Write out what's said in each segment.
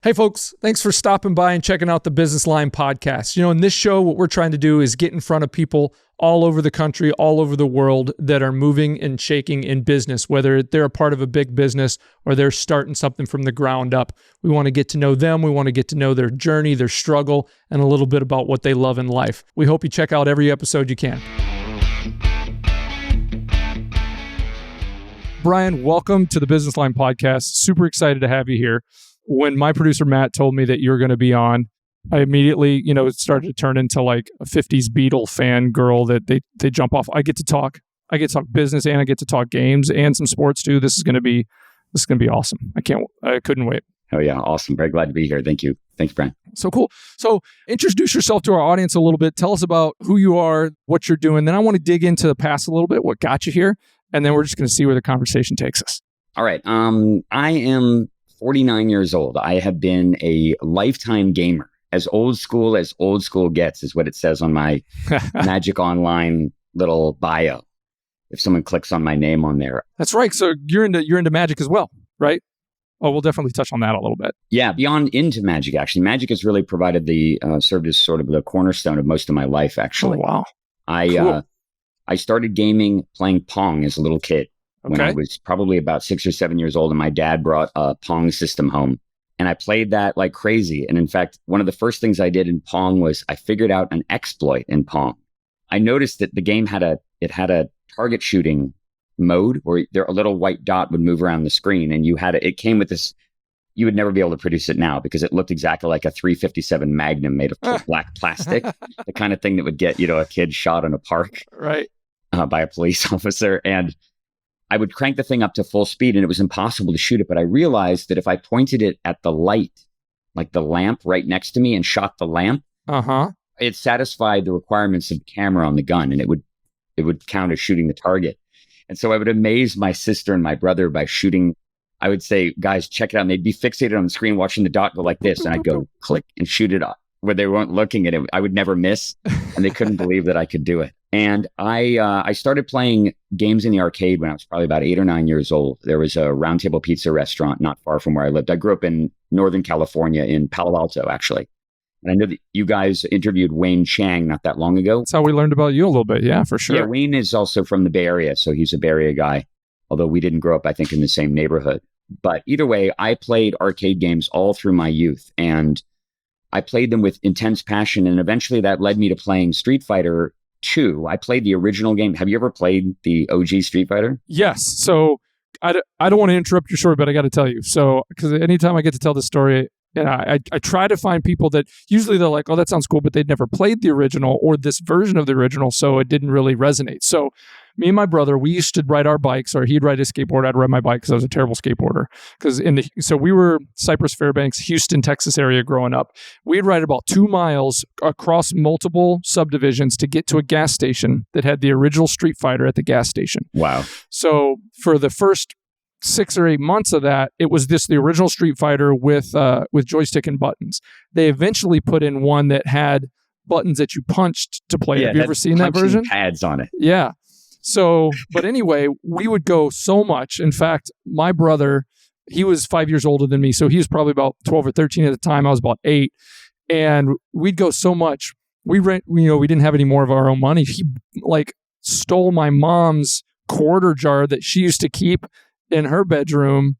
Hey folks, thanks for stopping by and checking out the Business Line podcast. In this show, what we're trying to do is get in front of people all over the country, all over the world that are moving and shaking in business, whether they're a part of a big business or they're starting something from the ground up. We want to get to know them. We want to get to know their journey, their struggle, and a little bit about what they love in life. We hope you check out every episode you can. Brian, welcome to the Business Line podcast. Super excited to have you here. When my producer, Matt, told me that you were going to be on, I immediately, it started to turn into like a 50s Beatle fan girl that they jump off. I get to talk business and I get to talk games and some sports too. This is going to be awesome. I couldn't wait. Oh yeah. Awesome. Very glad to be here. Thank you. Thanks, Brian. So cool. So introduce yourself to our audience a little bit. Tell us about who you are, what you're doing. Then I want to dig into the past a little bit, what got you here. And then we're just going to see where the conversation takes us. All right. I am 49 years old. I have been a lifetime gamer. As old school gets is what it says on my Magic Online little bio. If someone clicks on my name on there. That's right. So you're into Magic as well, right? Oh, we'll definitely touch on that a little bit. Yeah, beyond into Magic, actually. Magic has really provided served as sort of the cornerstone of most of my life, actually. Oh, wow. I started gaming playing Pong as a little kid. When I was probably about 6 or 7 years old, and my dad brought a Pong system home. And I played that like crazy. And in fact, one of the first things I did in Pong was I figured out an exploit in Pong. I noticed that the game had a target shooting mode where a little white dot would move around the screen, and it came with this. You would never be able to produce it now because it looked exactly like a .357 Magnum made of black plastic, the kind of thing that would get a kid shot in a park, right, by a police officer. And I would crank the thing up to full speed and it was impossible to shoot it. But I realized that if I pointed it at the light, like the lamp right next to me, and shot the lamp, it satisfied the requirements of the camera on the gun, and it would count as shooting the target. And so I would amaze my sister and my brother by shooting. I would say, guys, check it out. And they'd be fixated on the screen watching the dot go like this. And I'd go click and shoot it up where they weren't looking at it. I would never miss. And they couldn't believe that I could do it. And I started playing games in the arcade when I was probably about 8 or 9 years old. There was a Round Table Pizza restaurant not far from where I lived. I grew up in Northern California, in Palo Alto, actually. And I know that you guys interviewed Wayne Chang not that long ago. That's how we learned about you a little bit. Yeah, for sure. Yeah, Wayne is also from the Bay Area, so he's a Bay Area guy, although we didn't grow up, I think, in the same neighborhood. But either way, I played arcade games all through my youth, and I played them with intense passion. And eventually that led me to playing Street Fighter 2. I played the original game. Have you ever played the OG Street Fighter? Yes. So I don't want to interrupt your story, but I got to tell you. So, because anytime I get to tell this story, I try to find people that usually they're like, oh, that sounds cool, but they'd never played the original or this version of the original, so it didn't really resonate. So me and my brother, we used to ride our bikes, or he'd ride his skateboard, I'd ride my bike because I was a terrible skateboarder. So we were Cypress, Fairbanks, Houston, Texas area growing up. We'd ride about 2 miles across multiple subdivisions to get to a gas station that had the original Street Fighter at the gas station. Wow. So for the first 6 or 8 months of that, it was the original Street Fighter with joystick and buttons. They eventually put in one that had buttons that you punched to play. Have you ever seen that version? Pads on it. Yeah. So, but anyway, we would go so much. In fact, my brother, he was 5 years older than me, so he was probably about 12 or 13 at the time. I was about 8, and we'd go so much. We didn't have any more of our own money. He stole my mom's quarter jar that she used to keep in her bedroom,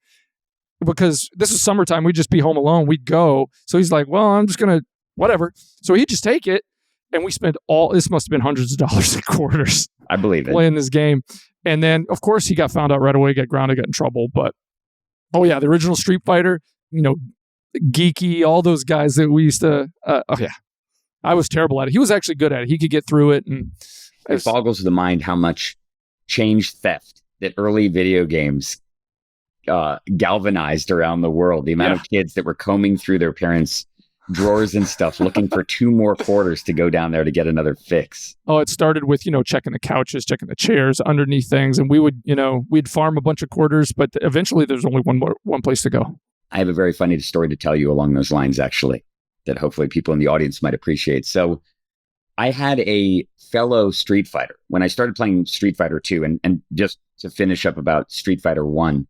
because this was summertime. We'd just be home alone. We'd go. So he's like, well, I'm just going to, whatever. So he'd just take it. And we spent this must have been hundreds of dollars in quarters. I believe it. Playing this game. And then, of course, he got found out right away, got grounded, got in trouble. But, oh yeah, the original Street Fighter, Geeky, all those guys that we used to, I was terrible at it. He was actually good at it. He could get through it. And it boggles the mind how much change theft that early video games galvanized around the world. The amount of kids that were combing through their parents' drawers and stuff looking for 2 more quarters to go down there to get another fix. Oh, it started with, checking the couches, checking the chairs underneath things. And we would, we'd farm a bunch of quarters, but eventually there's only one place to go. I have a very funny story to tell you along those lines, actually, that hopefully people in the audience might appreciate. So I had a fellow Street Fighter when I started playing Street Fighter 2, and just to finish up about Street Fighter 1,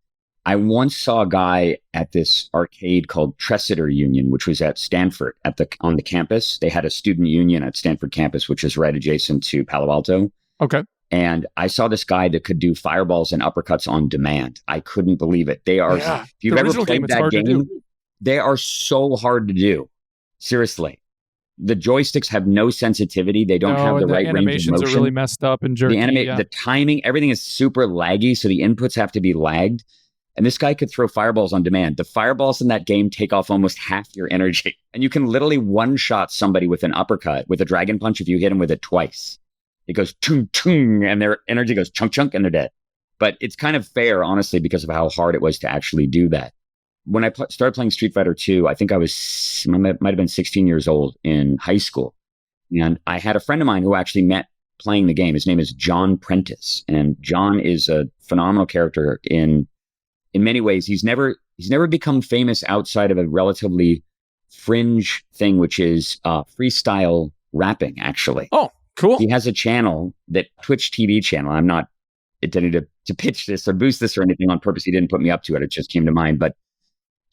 I once saw a guy at this arcade called Tressiter Union, which was at Stanford on the campus. They had a student union at Stanford campus, which is right adjacent to Palo Alto. Okay. And I saw this guy that could do fireballs and uppercuts on demand. I couldn't believe it. They are, if you've ever played that game, they are so hard to do. Seriously. The joysticks have no sensitivity. They don't have the right range of motion. The animations are really messed up and jerky. The timing, everything is super laggy, so the inputs have to be lagged. And this guy could throw fireballs on demand. The fireballs in that game take off almost half your energy. And you can literally one-shot somebody with an uppercut, with a dragon punch, if you hit them with it twice. It goes chung chung, and their energy goes chunk chunk, and they're dead. But it's kind of fair, honestly, because of how hard it was to actually do that. When I started playing Street Fighter 2, I think I might have been 16 years old in high school. And I had a friend of mine who actually met playing the game. His name is John Prentice. And John is a phenomenal character in many ways. He's never become famous outside of a relatively fringe thing, which is freestyle rapping, actually. Oh, cool. He has a channel, that Twitch TV channel. I'm not intending to pitch this or boost this or anything on purpose. He didn't put me up to it. It just came to mind. But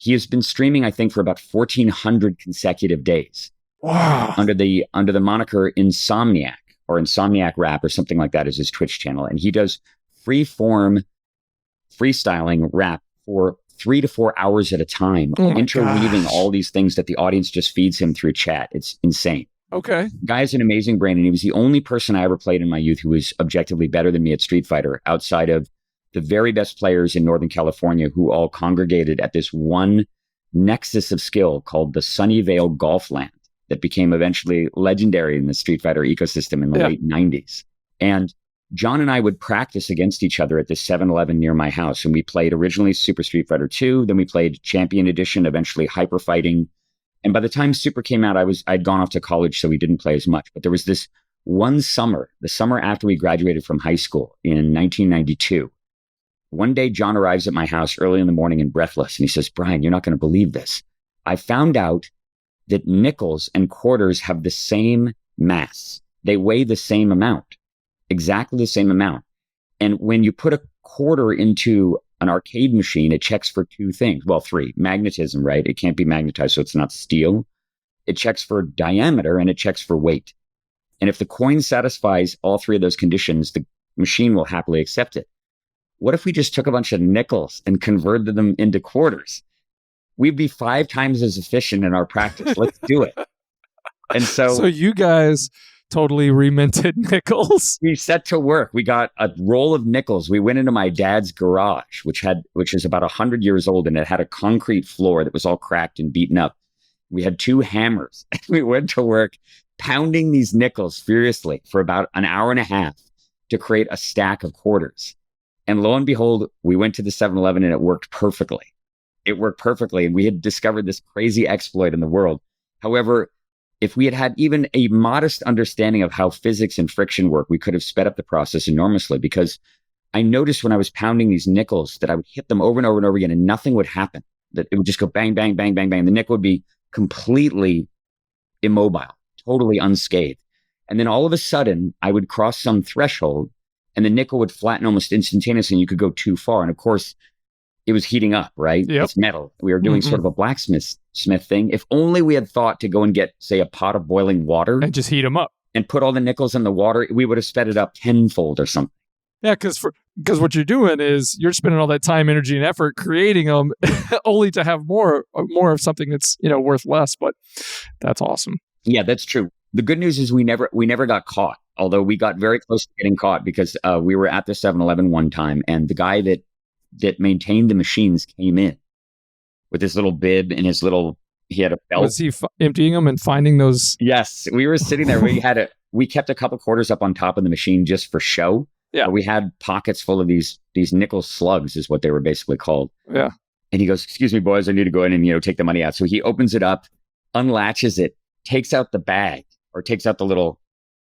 he has been streaming, I think, for about 1,400 consecutive days. Wow. Under the moniker Insomniac, or Insomniac Rap, or something like that, is his Twitch channel. And he does freestyling rap for 3 to 4 hours at a time, interweaving all these things that the audience just feeds him through chat. It's insane. Okay. The guy has an amazing brain, and he was the only person I ever played in my youth who was objectively better than me at Street Fighter, outside of the very best players in Northern California, who all congregated at this one nexus of skill called the Sunnyvale Golf Land, that became eventually legendary in the Street Fighter ecosystem in the late 90s. And John and I would practice against each other at this 7-Eleven near my house. And we played originally Super Street Fighter 2. Then we played Champion Edition, eventually Hyper Fighting. And by the time Super came out, I'd gone off to college, so we didn't play as much. But there was this one summer, the summer after we graduated from high school in 1992. One day, John arrives at my house early in the morning and breathless. And he says, "Brian, you're not going to believe this. I found out that nickels and quarters have the same mass. They weigh the same amount, exactly the same amount. And when you put a quarter into an arcade machine, it checks for 2 things. Well, 3. Magnetism, right? It can't be magnetized, so it's not steel. It checks for diameter, and it checks for weight. And if the coin satisfies all 3 of those conditions, the machine will happily accept it. What if we just took a bunch of nickels and converted them into quarters? We'd be 5 times as efficient in our practice. Let's do it." And so you guys totally reminted nickels. We set to work. We got a roll of nickels. We went into my dad's garage, which is about 100 years old, and it had a concrete floor that was all cracked and beaten up. We had 2 hammers. We went to work pounding these nickels furiously for about an hour and a half to create a stack of quarters. And lo and behold, we went to the 7-Eleven and it worked perfectly. It worked perfectly. And we had discovered this crazy exploit in the world. However, if we had had even a modest understanding of how physics and friction work, we could have sped up the process enormously, because I noticed when I was pounding these nickels that I would hit them over and over and over again and nothing would happen. That it would just go bang, bang, bang, bang, bang. The nickel would be completely immobile, totally unscathed. And then all of a sudden, I would cross some threshold and the nickel would flatten almost instantaneously, and you could go too far. And of course, it was heating up, right? Yep. It's metal. We were doing sort of a blacksmith thing. If only we had thought to go and get, say, a pot of boiling water and just heat them up and put all the nickels in the water, we would have sped it up tenfold or something. Yeah, because what you're doing is you're spending all that time, energy, and effort creating them, only to have more of something that's worth less. But that's awesome. Yeah, that's true. The good news is we never got caught. Although we got very close to getting caught, because we were at the 7-Eleven one time, and the guy that maintained the machines came in with his little bib and he had a belt. Was he emptying them and finding those? Yes, we were sitting there. We kept a couple quarters up on top of the machine just for show. Yeah, we had pockets full of these nickel slugs, is what they were basically called. Yeah. And he goes, "Excuse me, boys, I need to go in and take the money out." So he opens it up, unlatches it, takes out the bag, or takes out the little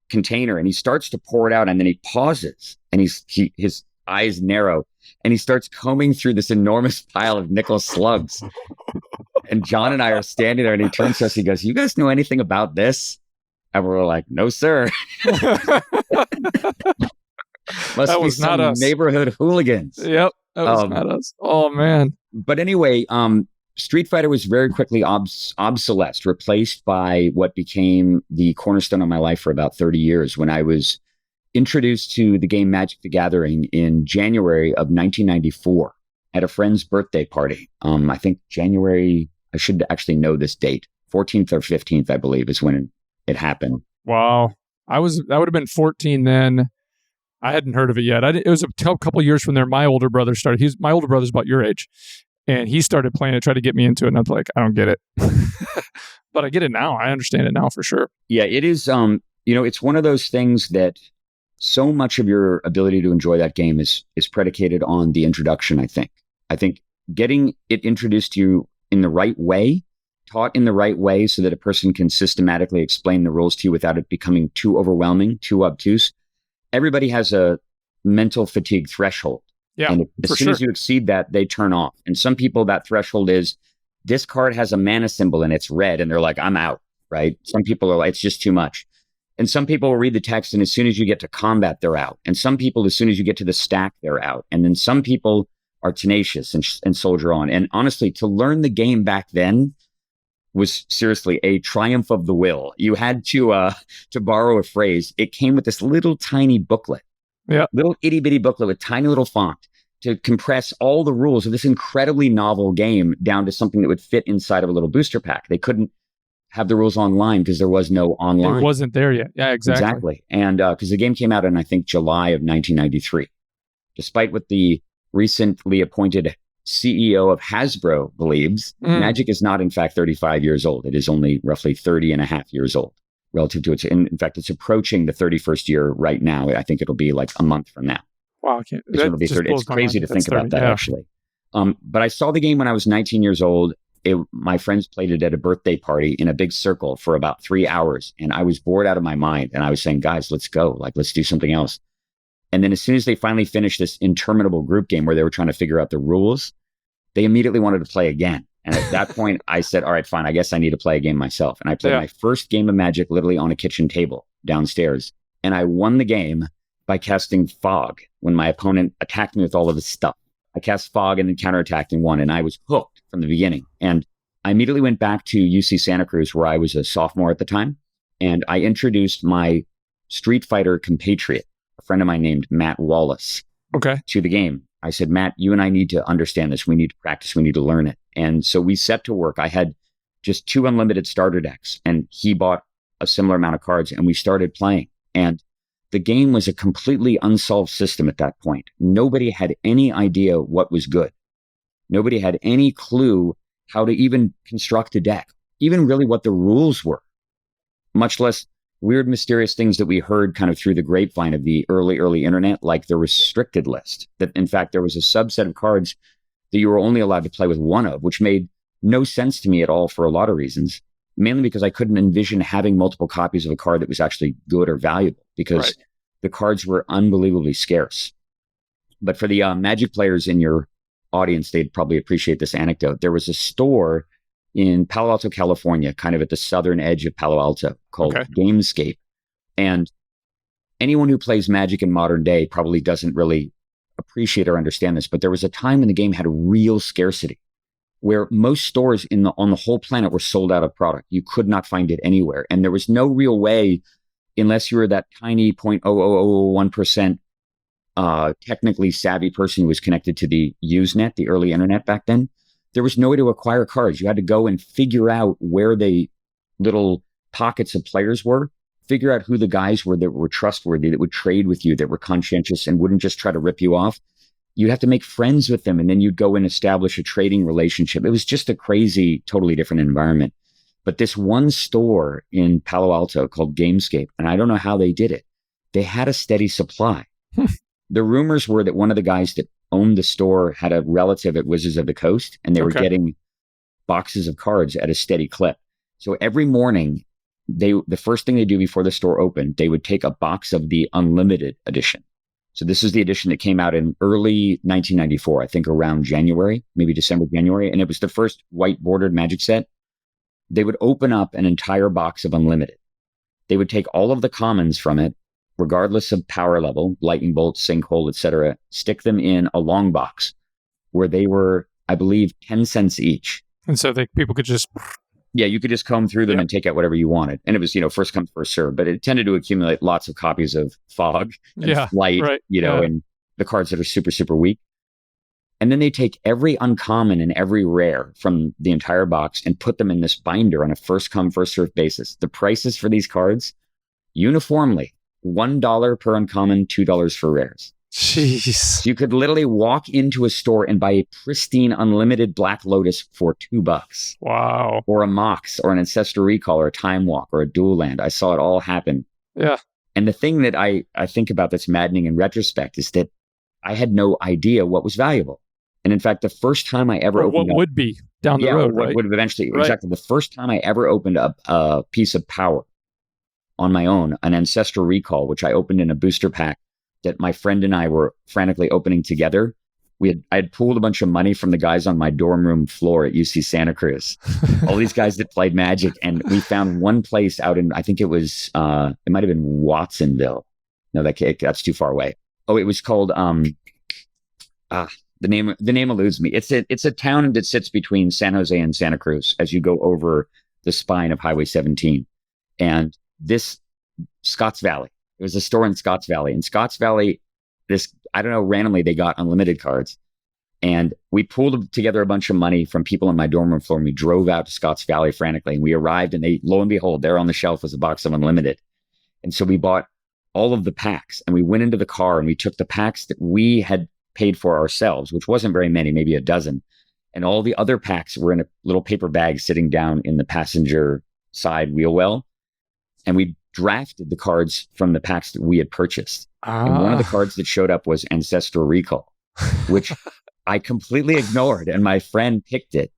container, and he starts to pour it out, and then he pauses, and his eyes narrow, and he starts combing through this enormous pile of nickel slugs. And John and I are standing there, and he turns to us, he goes, "You guys know anything about this?" And we're like, "No, sir." Must That be was some not us. Neighborhood hooligans. Yep. That was not us. Oh, man. But anyway, Street Fighter was very quickly obsolete, replaced by what became the cornerstone of my life for about 30 years when I was introduced to the game Magic the Gathering in January of 1994 at a friend's birthday party. I think January, I should actually know this date, 14th or 15th, I believe, is when it happened. Wow. That would have been 14 then. I hadn't heard of it yet. It was a couple years from there. My older brother started. My older brother's about your age. And he started playing it, tried to get me into it. And I was like, I don't get it. But I get it now. I understand it now for sure. Yeah, it is. It's one of those things that so much of your ability to enjoy that game is predicated on the introduction, I think. I think getting it introduced to you in the right way, taught in the right way so that a person can systematically explain the rules to you without it becoming too overwhelming, too obtuse. Everybody has a mental fatigue threshold. Yeah, and as soon as you exceed that, they turn off. And some people, that threshold is, this card has a mana symbol and it's red, and they're like, I'm out, right? Some people are like, it's just too much. And some people will read the text, and as soon as you get to combat, they're out. And some people, as soon as you get to the stack, they're out. And then some people are tenacious and soldier on. And honestly, to learn the game back then was seriously a triumph of the will. You had to borrow a phrase. It came with this little tiny booklet. Yeah. Little itty bitty booklet with tiny little font to compress all the rules of this incredibly novel game down to something that would fit inside of a little booster pack. They couldn't have the rules online because there was no online. It wasn't there yet. Yeah, exactly. And because the game came out in, I think, July of 1993. Despite what the recently appointed CEO of Hasbro believes, Magic is not, in fact, 35 years old. It is only roughly 30 and a half years old relative to its. In fact, it's approaching the 31st year right now. I think it'll be like a month from now. Wow. It's crazy to think about that, actually. But I saw the game when I was 19 years old. My friends played it at a birthday party in a big circle for about 3 hours. And I was bored out of my mind. And I was saying, guys, let's go. Let's do something else. And then as soon as they finally finished this interminable group game where they were trying to figure out the rules, they immediately wanted to play again. And at that point, I said, all right, fine, I guess I need to play a game myself. And I played my first game of Magic literally on a kitchen table downstairs. And I won the game by casting Fog when my opponent attacked me with all of his stuff. I cast Fog and then counterattacked and won. And I was hooked from the beginning. And I immediately went back to UC Santa Cruz, where I was a sophomore at the time. And I introduced my Street Fighter compatriot, a friend of mine named Matt Wallace, to the game. I said, Matt, you and I need to understand this. We need to practice. We need to learn it. And so we set to work. I had just 2 unlimited starter decks, and he bought a similar amount of cards, and we started playing. And the game was a completely unsolved system at that point. Nobody had any idea what was good. Nobody had any clue how to even construct a deck, even really what the rules were, much less weird, mysterious things that we heard kind of through the grapevine of the early internet, like the restricted list, that in fact there was a subset of cards that you were only allowed to play with one of, which made no sense to me at all for a lot of reasons, mainly because I couldn't envision having multiple copies of a card that was actually good or valuable, because the cards were unbelievably scarce. But for the Magic players in your audience, they'd probably appreciate this anecdote. There was a store in Palo Alto, California, kind of at the southern edge of Palo Alto, called Gamescape. And anyone who plays Magic in modern day probably doesn't really appreciate or understand this, but there was a time when the game had a real scarcity, where most stores on the whole planet were sold out of product. You could not find it anywhere. And there was no real way, unless you were that tiny 0.00001% technically savvy person who was connected to the Usenet, the early internet back then, there was no way to acquire cards. You had to go and figure out where the little pockets of players were, figure out who the guys were that were trustworthy, that would trade with you, that were conscientious and wouldn't just try to rip you off. You'd have to make friends with them, and then you'd go and establish a trading relationship. It was just a crazy, totally different environment. But this one store in Palo Alto called Gamescape, and I don't know how they did it, they had a steady supply. The rumors were that one of the guys that owned the store had a relative at Wizards of the Coast, and they were getting boxes of cards at a steady clip. So every morning, the first thing they do before the store opened, they would take a box of the Unlimited edition. So this is the edition that came out in early 1994, I think around January, maybe December, January. And it was the first white bordered Magic set. They would open up an entire box of Unlimited. They would take all of the commons from it, regardless of power level, lightning bolt, sinkhole, etc., stick them in a long box, where they were, I believe, 10 cents each. And so people could just... Yeah, you could just comb through them and take out whatever you wanted. And it was, first come, first serve. But it tended to accumulate lots of copies of Fog and Flight, and the cards that are super, super weak. And then they take every uncommon and every rare from the entire box and put them in this binder on a first come, first serve basis. The prices for these cards, uniformly, $1 per uncommon, $2 for rares. Jeez. So you could literally walk into a store and buy a pristine unlimited Black Lotus for $2. Wow. Or a Mox, or an Ancestral Recall, or a Time Walk, or a Dual Land. I saw it all happen. Yeah. And the thing that I think about that's maddening in retrospect is that I had no idea what was valuable. And in fact, the first time I ever opened what would be down the road, what right? would have eventually, exactly. The first time I ever opened up a piece of power on my own, an Ancestral Recall, which I opened in a booster pack that my friend and I were frantically opening together. I had pooled a bunch of money from the guys on my dorm room floor at UC Santa Cruz, all these guys that played Magic. And we found one place out in, I think it was, it might've been Watsonville. No, that's too far away. Oh, it was called, the name eludes me. It's a town that sits between San Jose and Santa Cruz as you go over the spine of Highway 17. And this Scotts Valley, there was a store in Scotts Valley. In Scotts Valley, randomly they got unlimited cards. And we pulled together a bunch of money from people on my dorm room floor, and we drove out to Scotts Valley frantically. And we arrived, and lo and behold, there on the shelf was a box of unlimited. And so we bought all of the packs, and we went into the car, and we took the packs that we had paid for ourselves, which wasn't very many, maybe a dozen. And all the other packs were in a little paper bag sitting down in the passenger side wheel well. And we drafted the cards from the packs that we had purchased. And one of the cards that showed up was Ancestral Recall, which I completely ignored. And my friend picked it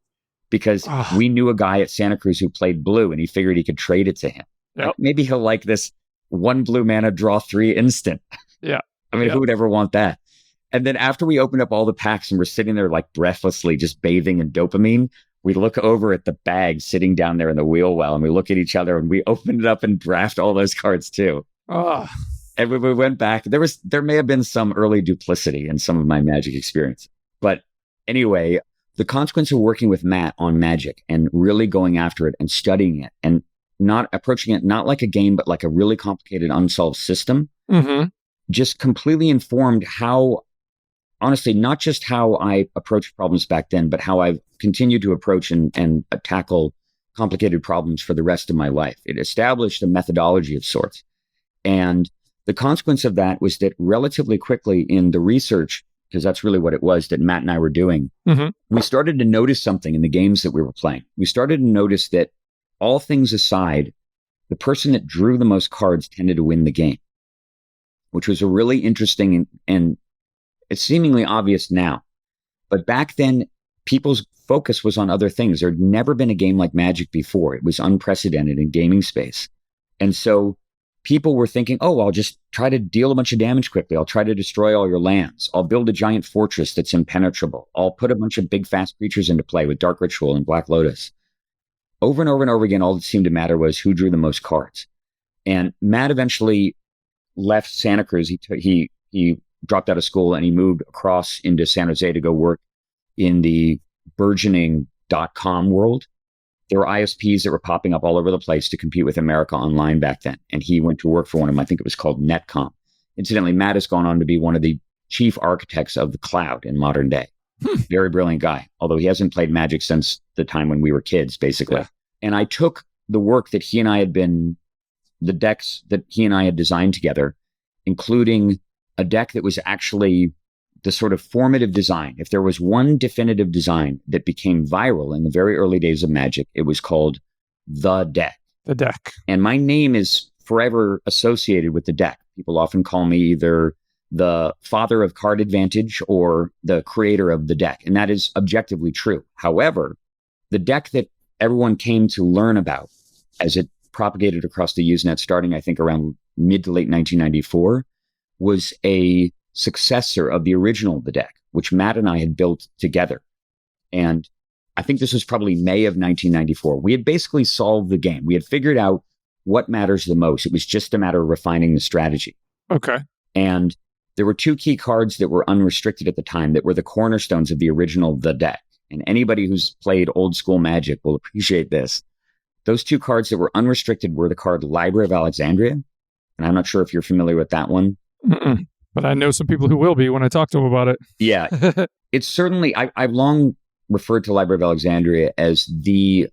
because we knew a guy at Santa Cruz who played blue, and he figured he could trade it to him. Yep. Like, maybe he'll like this 1 blue mana, draw 3 instant. Yeah. I mean, who would ever want that? And then after we opened up all the packs and we're sitting there like breathlessly just bathing in dopamine, we look over at the bag sitting down there in the wheel well, and we look at each other, and we opened it up and draft all those cards too. And when we went back, there may have been some early duplicity in some of my Magic experience. But anyway, the consequence of working with Matt on Magic and really going after it and studying it and not approaching it not like a game, but like a really complicated unsolved system, just completely informed how, honestly, not just how I approached problems back then, but how I've continued to approach and tackle complicated problems for the rest of my life. It established a methodology of sorts. And the consequence of that was that relatively quickly in the research, because that's really what it was that Matt and I were doing, we started to notice something in the games that we were playing. We started to notice that, all things aside, the person that drew the most cards tended to win the game, which was a really interesting and it's seemingly obvious now. But back then, people's focus was on other things. There'd never been a game like Magic before. It was unprecedented in gaming space. And so people were thinking, I'll just try to deal a bunch of damage quickly. I'll try to destroy all your lands. I'll build a giant fortress that's impenetrable. I'll put a bunch of big, fast creatures into play with Dark Ritual and Black Lotus. Over and over and over again, all that seemed to matter was who drew the most cards. And Matt eventually left Santa Cruz. He dropped out of school and he moved across into San Jose to go work in the burgeoning .com world. There were ISPs that were popping up all over the place to compete with America Online back then. And he went to work for one of them. I think it was called Netcom. Incidentally, Matt has gone on to be one of the chief architects of the cloud in modern day. Very brilliant guy, although he hasn't played Magic since the time when we were kids, basically. Yeah. And I took the work that he and I had the decks that he and I had designed together, including a deck that was actually the sort of formative design. If there was one definitive design that became viral in the very early days of Magic, it was called The Deck. The Deck. And my name is forever associated with the deck. People often call me either the father of card advantage or the creator of the deck. And that is objectively true. However, the deck that everyone came to learn about as it propagated across the Usenet starting, I think, around mid to late 1994, was a successor of the original The Deck, which Matt and I had built together. And I think this was probably May of 1994. We had basically solved the game. We had figured out what matters the most. It was just a matter of refining the strategy. Okay. And there were two key cards that were unrestricted at the time that were the cornerstones of the original The Deck. And anybody who's played old school Magic will appreciate this. Those two cards that were unrestricted were the card Library of Alexandria. And I'm not sure if you're familiar with that one. Mm-mm. But I know some people who will be when I talk to them about it. Yeah. It's certainly, I've long referred to Library of Alexandria as the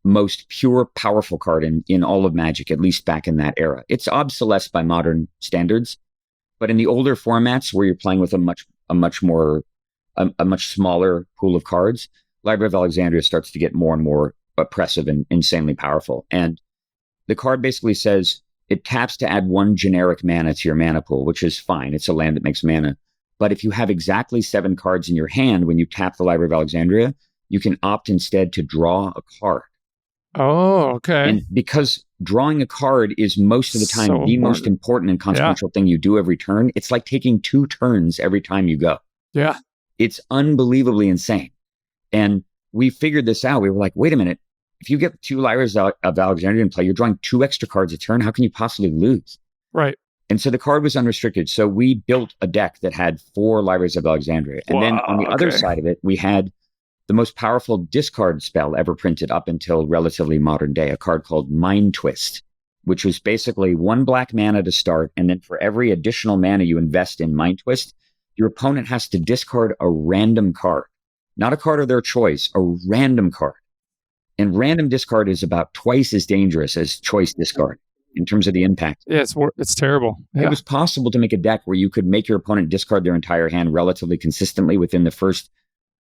most pure, powerful card in all of Magic, at least back in that era. It's obsolete by modern standards, but in the older formats where you're playing with a much smaller pool of cards, Library of Alexandria starts to get more and more oppressive and insanely powerful. And the card basically says it taps to add one generic mana to your mana pool, which is fine. It's a land that makes mana. But if you have exactly 7 cards in your hand when you tap the Library of Alexandria, you can opt instead to draw a card. Oh, okay. And because drawing a card is most of the time the most important and consequential thing you do every turn, it's like taking 2 turns every time you go. Yeah. It's unbelievably insane. And we figured this out. We were like, wait a minute. If you get 2 Libraries of Alexandria in play, you're drawing 2 extra cards a turn. How can you possibly lose? Right. And so the card was unrestricted. So we built a deck that had 4 Libraries of Alexandria. And then on the other side of it, we had the most powerful discard spell ever printed up until relatively modern day, a card called Mind Twist, which was basically 1 black mana to start. And then for every additional mana you invest in Mind Twist, your opponent has to discard a random card, not a card of their choice, a random card. And random discard is about twice as dangerous as choice discard in terms of the impact. Yeah, it's terrible. Yeah. It was possible to make a deck where you could make your opponent discard their entire hand relatively consistently within the first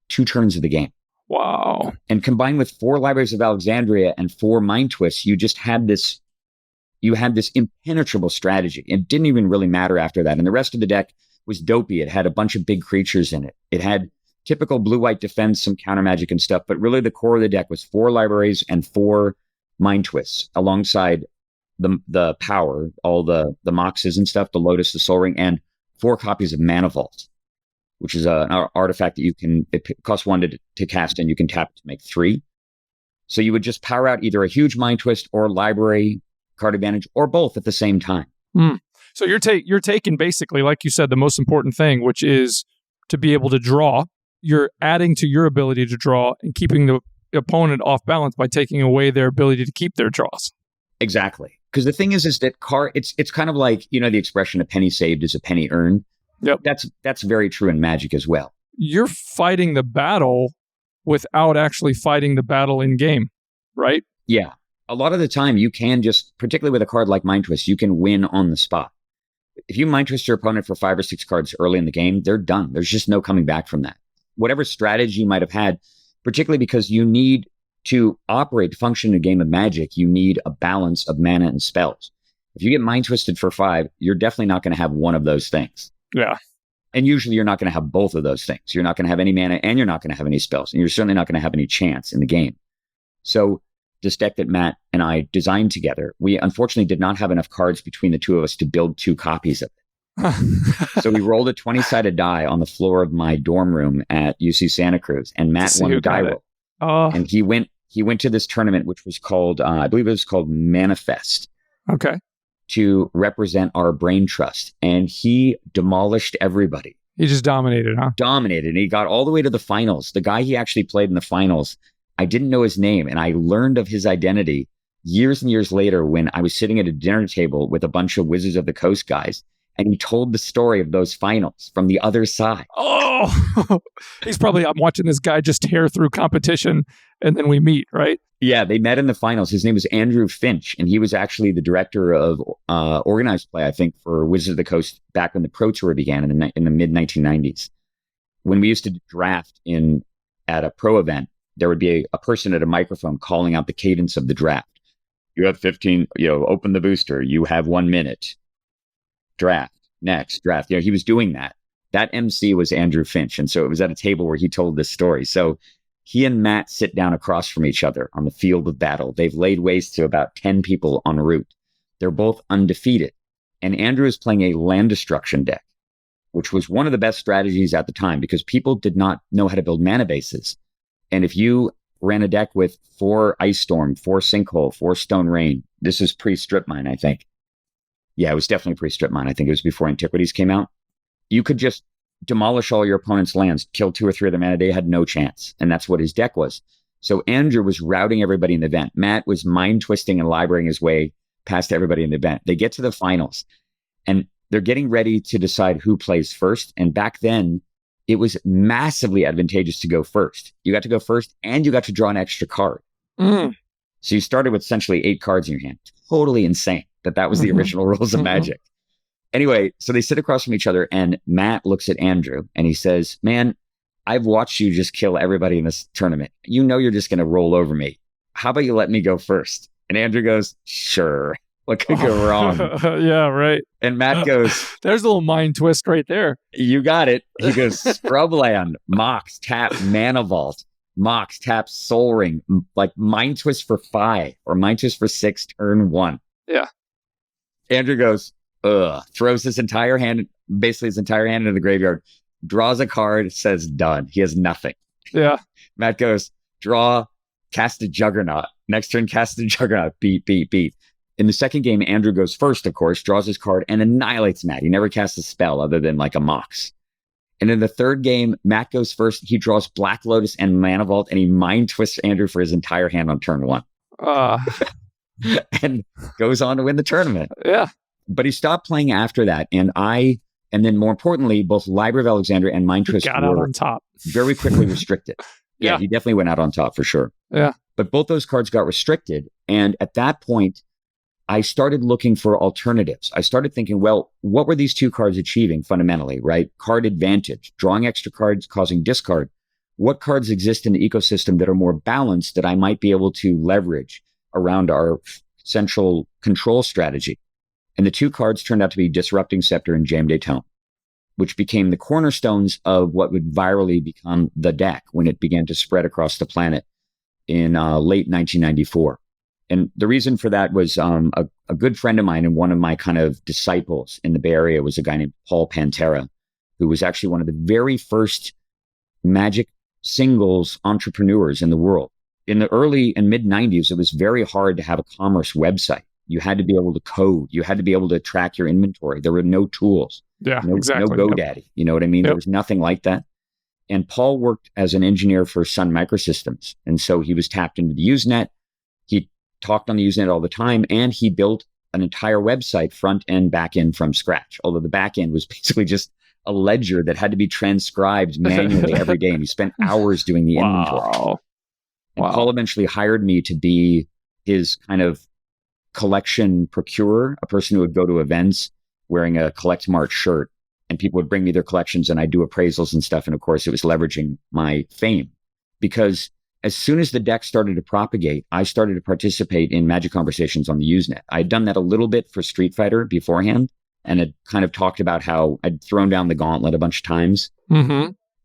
2 turns of the game. Wow. And combined with 4 Libraries of Alexandria and 4 Mind Twists, you had this impenetrable strategy. It didn't even really matter after that. And the rest of the deck was dopey. It had a bunch of big creatures in it. It had typical blue-white defense, some counter magic and stuff, but really the core of the deck was 4 libraries and 4 Mind Twists alongside the power, all the Moxes and stuff, the Lotus, the Soul Ring, and 4 copies of Mana Vault, which is an artifact that it costs 1 to cast and you can tap to make 3. So you would just power out either a huge Mind Twist or library card advantage or both at the same time. So you're taking basically, like you said, the most important thing, which is to be able to draw. You're adding to your ability to draw and keeping the opponent off balance by taking away their ability to keep their draws. Exactly. Because the thing is that it's kind of like, the expression, a penny saved is a penny earned. Yep. That's very true in Magic as well. You're fighting the battle without actually fighting the battle in game, right? Yeah. A lot of the time you can just, particularly with a card like Mind Twist, you can win on the spot. If you Mind Twist your opponent for 5 or 6 cards early in the game, they're done. There's just no coming back from that. Whatever strategy you might have had, particularly because you need to function in a game of Magic, you need a balance of mana and spells. If you get Mind Twisted for 5, you're definitely not going to have one of those things. Yeah. And usually you're not going to have both of those things. You're not going to have any mana and you're not going to have any spells. And you're certainly not going to have any chance in the game. So this deck that Matt and I designed together, we unfortunately did not have enough cards between the two of us to build 2 copies of it. So we rolled a 20-sided die on the floor of my dorm room at UC Santa Cruz, and Matt won the die roll. Oh. And he went to this tournament, which was called, I believe it was called Manifest. Okay. To represent our brain trust. And he demolished everybody. He just dominated, huh? Dominated. And he got all the way to the finals. The guy he actually played in the finals, I didn't know his name, and I learned of his identity years and years later when I was sitting at a dinner table with a bunch of Wizards of the Coast guys. And he told the story of those finals from the other side. Oh, I'm watching this guy just tear through competition and then we meet, right? Yeah, they met in the finals. His name was Andrew Finch, and he was actually the director of organized play, I think, for Wizards of the Coast back when the Pro Tour began in the mid-1990s. When we used to draft at a pro event, there would be a person at a microphone calling out the cadence of the draft. You have 15, open the booster. You have 1 minute. Draft, next, draft. He was doing that. That MC was Andrew Finch. And so it was at a table where he told this story. So he and Matt sit down across from each other on the field of battle. They've laid waste to about 10 people en route. They're both undefeated. And Andrew is playing a land destruction deck, which was one of the best strategies at the time because people did not know how to build mana bases. And if you ran a deck with 4 Ice Storm, 4 Sinkhole, 4 Stone Rain, this is pre-Strip Mine, I think. Yeah, it was definitely pre-Strip Mine. I think it was before Antiquities came out. you could just demolish all your opponent's lands, kill 2 or 3 of them, and they had no chance. And that's what his deck was. So Andrew was routing everybody in the event. Matt was mind twisting and librarying his way past everybody in the event. They get to the finals and they're getting ready to decide who plays first. And back then, it was massively advantageous to go first. You got to go first and you got to draw an extra card. So you started with essentially 8 cards in your hand. Totally insane that was the original rules of Magic. Anyway, so they sit across from each other and Matt looks at Andrew and he says, man, I've watched you just kill everybody in this tournament. You know you're just going to roll over me. How about you let me go first? And Andrew goes, sure. What could go wrong? Yeah, right. And Matt goes, there's a little mind twist right there. You got it. He goes, Scrubland, Mox, tap, Mana Vault, Mox, tap, Soul Ring, like Mind Twist for 5 or Mind Twist for 6, turn 1. Yeah. Andrew goes, throws his entire hand into the graveyard, draws a card, says done. He has nothing. Yeah. Matt goes, draw, cast a Juggernaut. Next turn, cast a Juggernaut. Beat. In the second game, Andrew goes first, of course, draws his card and annihilates Matt. He never casts a spell other than like a Mox. And in the third game, Matt goes first. He draws Black Lotus and Mana Vault, and he mind twists Andrew for his entire hand on turn 1. And goes on to win the tournament. Yeah. But he stopped playing after that. And then more importantly, both Library of Alexandria and Mind Twist got out on top. Very quickly restricted. Yeah, he definitely went out on top for sure. Yeah. But both those cards got restricted. And at that point, I started looking for alternatives. I started thinking, well, what were these 2 cards achieving fundamentally, right? Card advantage, drawing extra cards, causing discard. What cards exist in the ecosystem that are more balanced that I might be able to leverage around our central control strategy? And the 2 cards turned out to be Disrupting Scepter and Jam Tone, which became the cornerstones of what would virally become the deck when it began to spread across the planet in late 1994. And the reason for that was a good friend of mine and one of my kind of disciples in the Bay Area was a guy named Paul Pantera, who was actually one of the very first Magic singles entrepreneurs in the world. In the early and mid 90s, it was very hard to have a commerce website. You had to be able to code. You had to be able to track your inventory. There were no tools. Yeah, no, exactly. No GoDaddy. You know what I mean? Yep. There was nothing like that. And Paul worked as an engineer for Sun Microsystems. And so he was tapped into the Usenet. He talked on the Usenet all the time, and he built an entire website, front end, back end from scratch. Although the back end was basically just a ledger that had to be transcribed manually every day. And he spent hours doing the inventory. And Paul eventually hired me to be his kind of collection procurer, a person who would go to events wearing a Collect Mart shirt, and people would bring me their collections and I'd do appraisals and stuff. And of course, it was leveraging my fame because as soon as the deck started to propagate, I started to participate in Magic conversations on the Usenet. I'd done that a little bit for Street Fighter beforehand and had kind of talked about how I'd thrown down the gauntlet a bunch of times,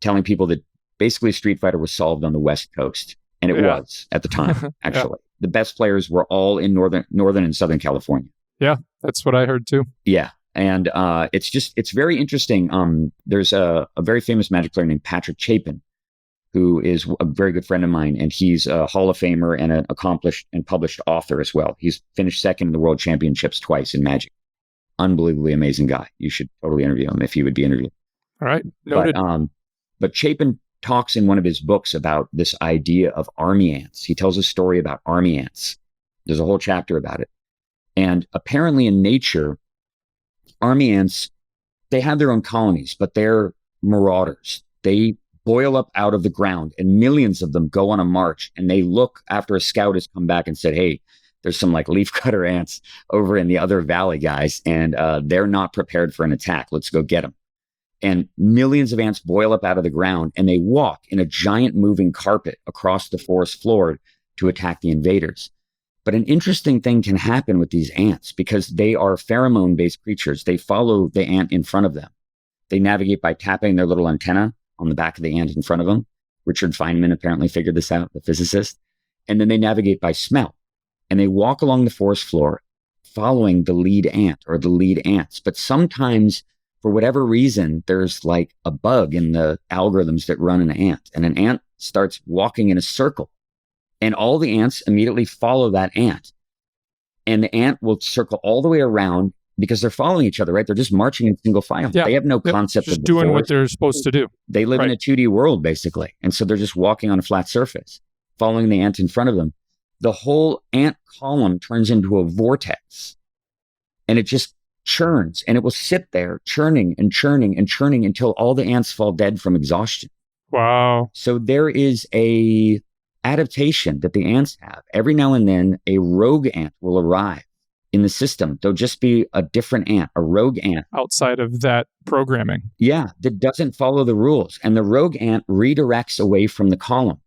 telling people that basically Street Fighter was solved on the West Coast. And it was at the time, actually. The best players were all in Northern and Southern California. Yeah, that's what I heard too. Yeah. And it's very interesting. There's a very famous Magic player named Patrick Chapin, who is a very good friend of mine. And he's a Hall of Famer and an accomplished and published author as well. He's finished second in the World Championships twice in Magic. Unbelievably amazing guy. You should totally interview him if he would be interviewed. All right. Noted. But Chapin talks in one of his books about this idea of army ants. He tells a story about army ants. There's a whole chapter about it. And apparently in nature, army ants, they have their own colonies, but they're marauders. They boil up out of the ground and millions of them go on a march and they look after a scout has come back and said, hey, there's some like leafcutter ants over in the other valley, guys, and they're not prepared for an attack. Let's go get them. And millions of ants boil up out of the ground and they walk in a giant moving carpet across the forest floor to attack the invaders. But an interesting thing can happen with these ants because they are pheromone-based creatures. They follow the ant in front of them. They navigate by tapping their little antenna on the back of the ant in front of them. Richard Feynman apparently figured this out, the physicist. And then they navigate by smell. And they walk along the forest floor following the lead ant or the lead ants. But sometimes, for whatever reason, there's like a bug in the algorithms that run an ant. And an ant starts walking in a circle. And all the ants immediately follow that ant. And the ant will circle all the way around because they're following each other, right? They're just marching in single file. Yeah. They have no concept just of doing what they're supposed to do. They live in a 2D world, basically. And so they're just walking on a flat surface, following the ant in front of them. The whole ant column turns into a vortex, and it just churns, and it will sit there churning and churning and churning until all the ants fall dead from exhaustion. Wow. So there is a adaptation that the ants have. Every now and then, a rogue ant will arrive in the system. There'll just be a different ant, a rogue ant. Outside of that programming. Yeah, that doesn't follow the rules. And the rogue ant redirects away from the column,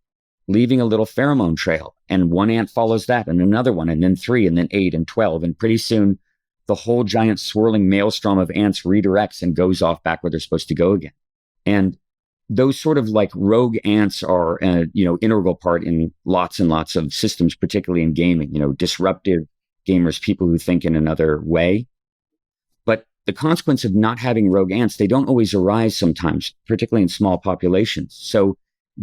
leaving a little pheromone trail. And one ant follows that, and another one, and then 3, and then 8, and 12. And pretty soon, the whole giant swirling maelstrom of ants redirects and goes off back where they're supposed to go again. And those sort of like rogue ants are, integral part in lots and lots of systems, particularly in gaming, disruptive gamers, people who think in another way. But the consequence of not having rogue ants, they don't always arise sometimes, particularly in small populations. So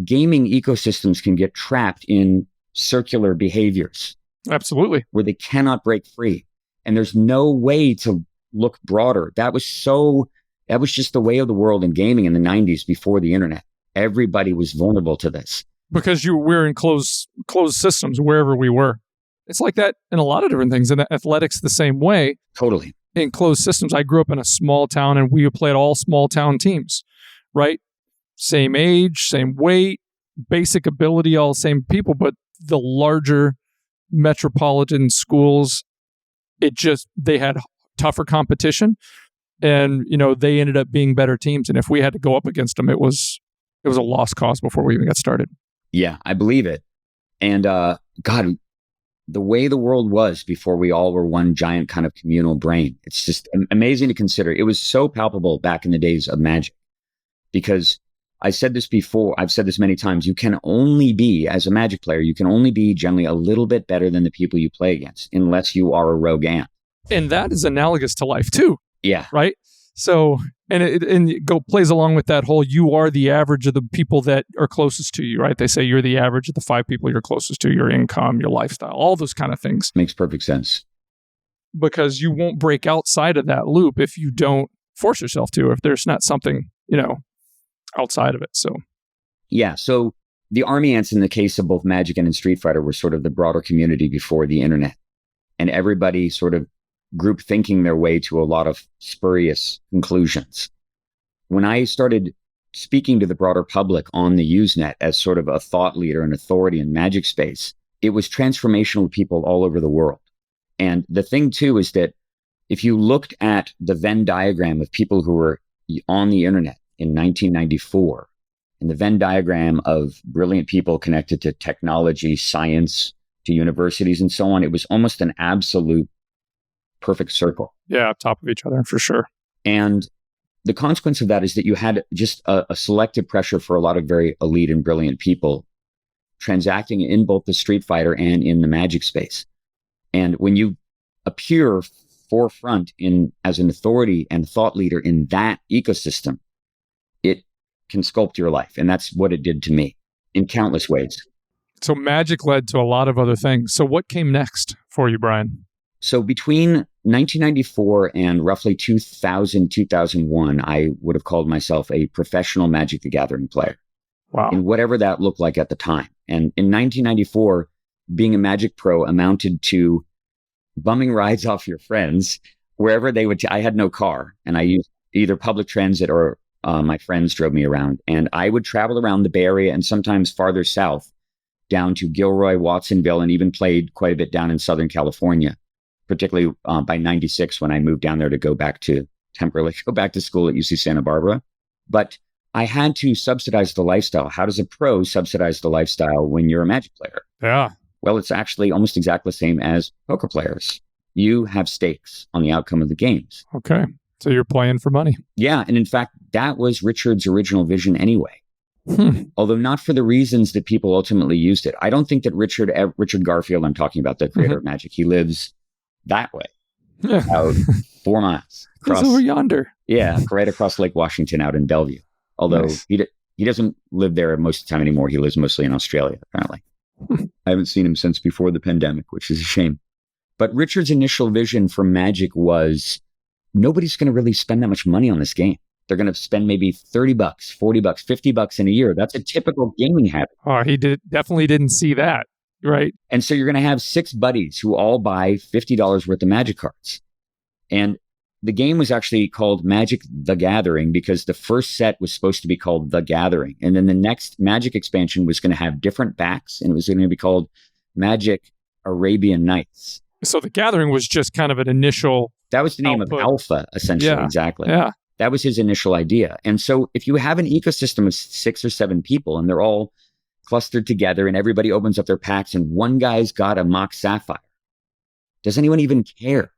gaming ecosystems can get trapped in circular behaviors. Absolutely. Where they cannot break free. And there's no way to look broader. That was just the way of the world in gaming in the 90s before the internet. Everybody was vulnerable to this. Because we're in closed systems wherever we were. It's like that in a lot of different things. In athletics, the same way. Totally. In closed systems, I grew up in a small town, and we played all small town teams, right? Same age, same weight, basic ability, all same people. But the larger metropolitan schools, they had tougher competition, and they ended up being better teams. And if we had to go up against them, it was a lost cause before we even got started. Yeah, I believe it. And God, the way the world was before we all were one giant kind of communal brain, it's just amazing to consider. It was so palpable back in the days of Magic, because I said this before, I've said this many times, you can only be, as a Magic player, you can only be generally a little bit better than the people you play against, unless you are a rogue ant. And that is analogous to life too. Yeah. Right? So, and it plays along with that whole, you are the average of the people that are closest to you, right? They say you're the average of the 5 people you're closest to, your income, your lifestyle, all those kind of things. Makes perfect sense. Because you won't break outside of that loop if you don't force yourself to, if there's not something, outside of it. So, yeah. So the army ants in the case of both Magic and in Street Fighter were sort of the broader community before the internet, and everybody sort of group thinking their way to a lot of spurious conclusions. When I started speaking to the broader public on the Usenet as sort of a thought leader and authority in Magic space, it was transformational to people all over the world. And the thing too is that if you looked at the Venn diagram of people who were on the internet in 1994, and the Venn diagram of brilliant people connected to technology, science, to universities and so on, it was almost an absolute perfect circle. Yeah, top of each other for sure. And the consequence of that is that you had just a selective pressure for a lot of very elite and brilliant people transacting in both the Street Fighter and in the Magic space. And when you appear forefront as an authority and thought leader in that ecosystem, it can sculpt your life. And that's what it did to me in countless ways. So Magic led to a lot of other things. So what came next for you, Brian? So between 1994 and roughly 2000, 2001, I would have called myself a professional Magic the Gathering player. Wow. And whatever that looked like at the time. And in 1994, being a Magic pro amounted to bumming rides off your friends wherever they would. I had no car, and I used either public transit or my friends drove me around. And I would travel around the Bay Area and sometimes farther south down to Gilroy, Watsonville, and even played quite a bit down in Southern California, particularly by 96 when I moved down there to temporarily go back to school at UC Santa Barbara. But I had to subsidize the lifestyle. How does a pro subsidize the lifestyle when you're a Magic player? Yeah. Well, it's actually almost exactly the same as poker players. You have stakes on the outcome of the games. Okay. So you're playing for money. Yeah. And in fact, that was Richard's original vision anyway. Although not for the reasons that people ultimately used it. I don't think that Richard Garfield, I'm talking about the creator of Magic, he lives that way. Yeah. Out 4 miles. He's over yonder. Yeah, right across Lake Washington out in Bellevue. Although nice. he doesn't live there most of the time anymore. He lives mostly in Australia, apparently. I haven't seen him since before the pandemic, which is a shame. But Richard's initial vision for Magic was nobody's going to really spend that much money on this game. They're going to spend maybe $30, $40, $50 in a year. That's a typical gaming habit. Oh, he definitely didn't see that, right? And so you're going to have 6 buddies who all buy $50 worth of Magic cards. And the game was actually called Magic the Gathering because the first set was supposed to be called The Gathering. And then the next Magic expansion was going to have different backs, and it was going to be called Magic Arabian Nights. So The Gathering was just kind of an initial That was the name output. of Alpha, essentially. Yeah. Exactly. Yeah. That was his initial idea. And so if you have an ecosystem of 6 or 7 people and they're all clustered together and everybody opens up their packs and one guy's got a Mox Sapphire, does anyone even care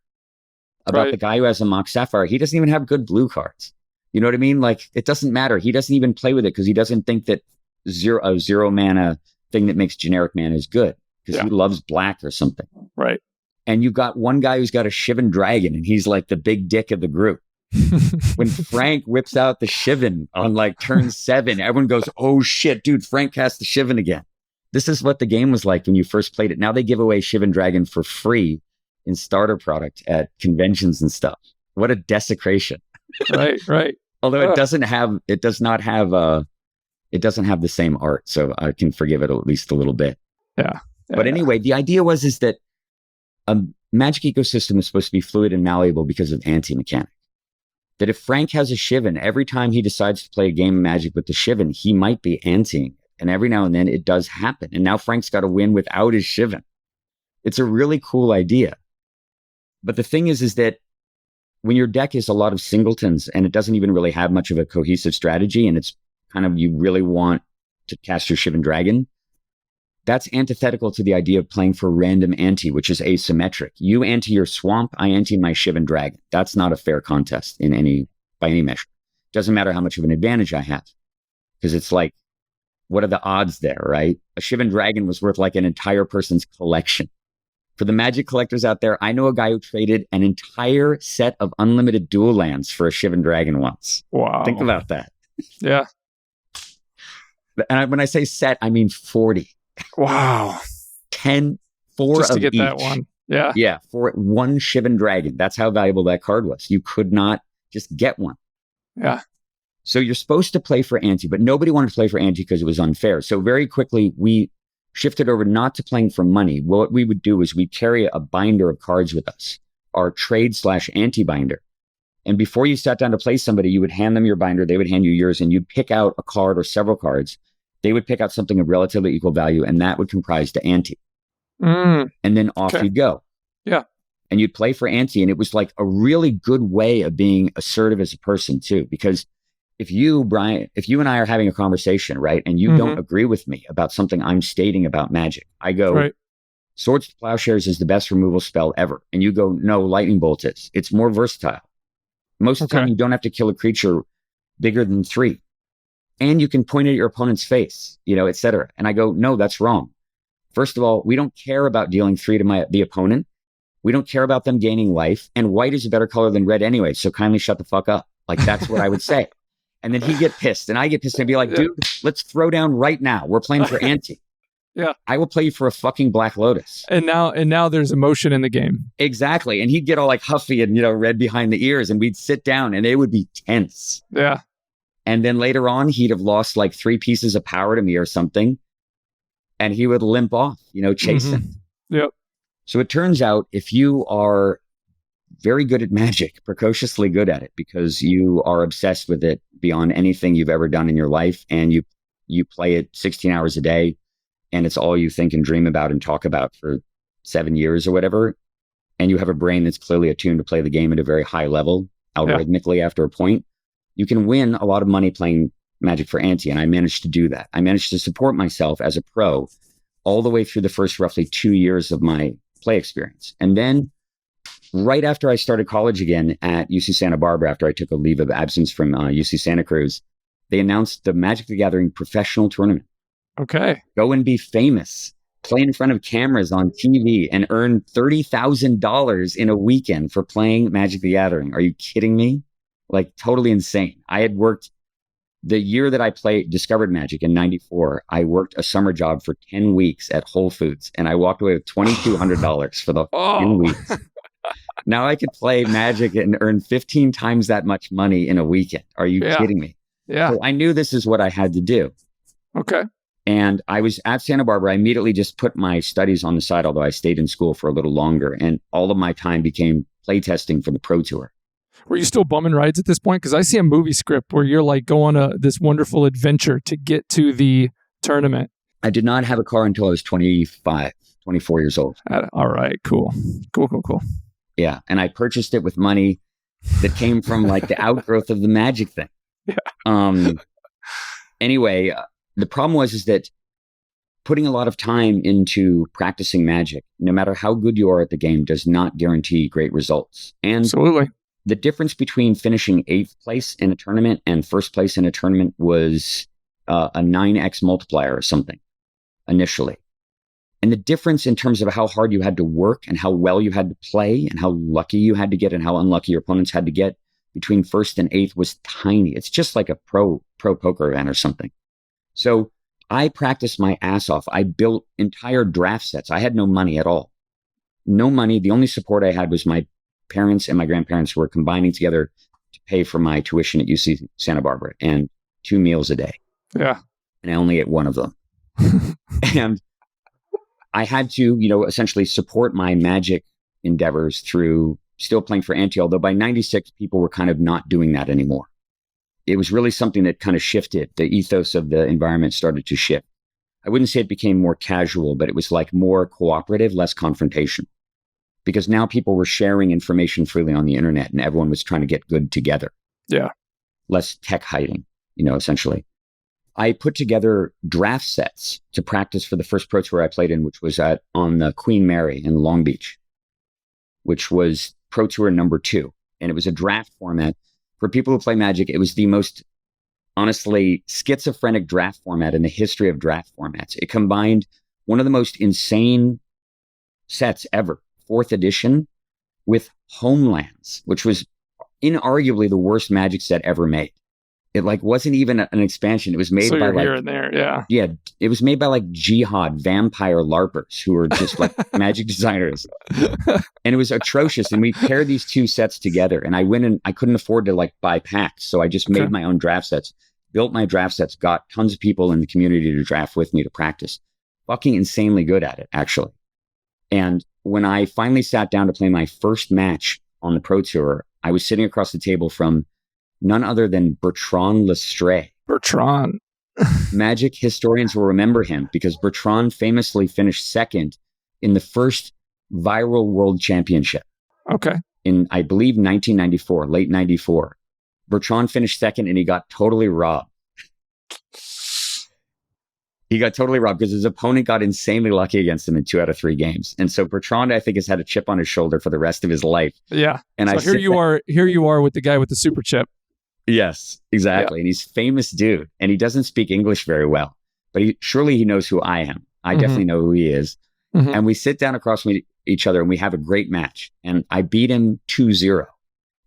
about the guy who has a Mox Sapphire? He doesn't even have good blue cards. You know what I mean? Like, it doesn't matter. He doesn't even play with it because he doesn't think that a zero mana thing that makes generic mana is good because he loves black or something. Right. And you've got one guy who's got a Shivan Dragon and he's like the big dick of the group. When Frank whips out the Shivan on like turn 7, everyone goes, oh shit, dude, Frank cast the Shivan again. This is what the game was like when you first played it. Now they give away Shivan Dragon for free in starter product at conventions and stuff. What a desecration. Right. Although it doesn't have the same art. So I can forgive it at least a little bit. Yeah. But anyway, the idea is that a Magic ecosystem is supposed to be fluid and malleable because of Ante mechanic. That if Frank has a Shivan, every time he decides to play a game of Magic with the Shivan, he might be anteing. And every now and then it does happen. And now Frank's got to win without his Shivan. It's a really cool idea. But the thing is that when your deck is a lot of singletons and it doesn't even really have much of a cohesive strategy, and it's kind of, you really want to cast your Shivan Dragon, that's antithetical to the idea of playing for random ante, which is asymmetric. You ante your swamp, I ante my Shivan Dragon. That's not a fair contest by any measure. Doesn't matter how much of an advantage I have. Because it's like, what are the odds there, right? A Shivan Dragon was worth like an entire person's collection. For the Magic collectors out there, I know a guy who traded an entire set of unlimited dual lands for a Shivan Dragon once. Wow. Think about that. Yeah. And when I say set, I mean 40. Wow. 4 just of to get each. that one. Yeah. Yeah, for one Shivan Dragon. That's how valuable that card was. You could not just get one. Yeah. So you're supposed to play for ante, but nobody wanted to play for ante because it was unfair. So very quickly, we shifted over not to playing for money. What we would do is we'd carry a binder of cards with us, our trade/ante binder. And before you sat down to play somebody, you would hand them your binder, they would hand you yours, and you'd pick out a card or several cards. They would pick out something of relatively equal value, and that would comprise the ante. And then off you'd go. Yeah. And you'd play for ante, and it was like a really good way of being assertive as a person too, because if you, Brian, if you and I are having a conversation, right, and you don't agree with me about something I'm stating about Magic, I go, Swords to Plowshares is the best removal spell ever. And you go, no, Lightning Bolt is. It's more versatile. Most of the time, you don't have to kill a creature bigger than 3. And you can point it at your opponent's face, et cetera. And I go, no, that's wrong. First of all, we don't care about dealing 3 to the opponent. We don't care about them gaining life. And white is a better color than red anyway, so kindly shut the fuck up. Like, that's what I would say. And then he'd get pissed, and I get pissed, and I'd be like, dude, let's throw down right now. We're playing for ante. Yeah. I will play you for a fucking Black Lotus. And now there's emotion in the game. Exactly. And he'd get all like huffy and, red behind the ears, and we'd sit down and it would be tense. Yeah. And then later on, he'd have lost like 3 pieces of power to me or something. And he would limp off, chasing. Yep. So it turns out if you are very good at Magic, precociously good at it, because you are obsessed with it beyond anything you've ever done in your life, and you play it 16 hours a day, and it's all you think and dream about and talk about for 7 years or whatever, and you have a brain that's clearly attuned to play the game at a very high level, algorithmically after a point, you can win a lot of money playing Magic for ante, and I managed to do that. I managed to support myself as a pro all the way through the first roughly 2 years of my play experience. And then right after I started college again at UC Santa Barbara, after I took a leave of absence from UC Santa Cruz, they announced the Magic the Gathering professional tournament. Okay. Go and be famous. Play in front of cameras on TV and earn $30,000 in a weekend for playing Magic the Gathering. Are you kidding me? Like, totally insane. I had worked the year that I discovered Magic in 94. I worked a summer job for 10 weeks at Whole Foods, and I walked away with $2,200 for the 10 weeks. Now I could play Magic and earn 15 times that much money in a weekend. Are you kidding me? Yeah. So I knew this is what I had to do. Okay. And I was at Santa Barbara. I immediately just put my studies on the side, although I stayed in school for a little longer. And all of my time became playtesting for the Pro Tour. Were you still bumming rides at this point? Because I see a movie script where you're like going on this wonderful adventure to get to the tournament. I did not have a car until I was 24 years old. All right, cool. Yeah. And I purchased it with money that came from like the outgrowth of the Magic thing. Yeah. Anyway, the problem was that putting a lot of time into practicing Magic, no matter how good you are at the game, does not guarantee great results. And absolutely. The difference between finishing 8th place in a tournament and first place in a tournament was a 9x multiplier or something initially. And the difference in terms of how hard you had to work and how well you had to play and how lucky you had to get and how unlucky your opponents had to get between 1st and 8th was tiny. It's just like a pro poker event or something. So I practiced my ass off. I built entire draft sets. I had no money at all. No money. The only support I had was my parents and my grandparents who were combining together to pay for my tuition at UC Santa Barbara and 2 meals a day. Yeah. And I only ate one of them. And I had to, essentially support my Magic endeavors through still playing for Ante, although by 96, people were kind of not doing that anymore. It was really something that kind of shifted. The ethos of the environment started to shift. I wouldn't say it became more casual, but it was like more cooperative, less confrontation. Because now people were sharing information freely on the internet and everyone was trying to get good together. Yeah. Less tech hiding, essentially. I put together draft sets to practice for the first Pro Tour I played in, which was on the Queen Mary in Long Beach, which was Pro Tour number 2. And it was a draft format. For people who play Magic, it was the most, honestly, schizophrenic draft format in the history of draft formats. It combined one of the most insane sets ever, 4th edition, with Homelands, which was inarguably the worst Magic set ever made. It wasn't even an expansion. It was made by here and there, yeah. Yeah, it was made by jihad vampire LARPers who were just Magic designers. And it was atrocious. And we paired these 2 sets together. And I went and I couldn't afford to buy packs. So I just made my own draft sets, built my draft sets, got tons of people in the community to draft with me to practice. Fucking insanely good at it, actually. And when I finally sat down to play my first match on the Pro Tour, I was sitting across the table from none other than Bertrand Lestrade. Bertrand. Magic historians will remember him because Bertrand famously finished 2nd in the first viral world championship. Okay. In, I believe, 1994, late 94. Bertrand finished 2nd and he got totally robbed. He got totally robbed because his opponent got insanely lucky against him in 2 out of 3 games. And so Bertrand, I think, has had a chip on his shoulder for the rest of his life. Yeah. And so here you are with the guy with the super chip. Yes, exactly. Yeah. And he's a famous dude and he doesn't speak English very well, but surely he knows who I am. I definitely know who he is. Mm-hmm. And we sit down across from each other and we have a great match. And I beat him 2-0.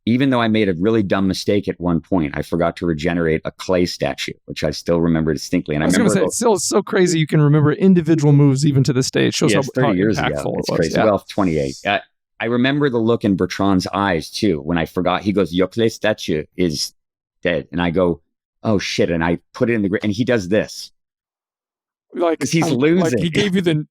Even though I made a really dumb mistake at one point, I forgot to regenerate a clay statue, which I still remember distinctly. And I was going to say, it's still so crazy you can remember indivial moves even to this day. It shows how 30 years ago. It's crazy. Yeah. Well, 28. I remember the look in Bertrand's eyes too when I forgot. He goes, "Your clay statue is dead," and I go, "Oh shit!" And I put it in the and he does this. He's losing. He gave you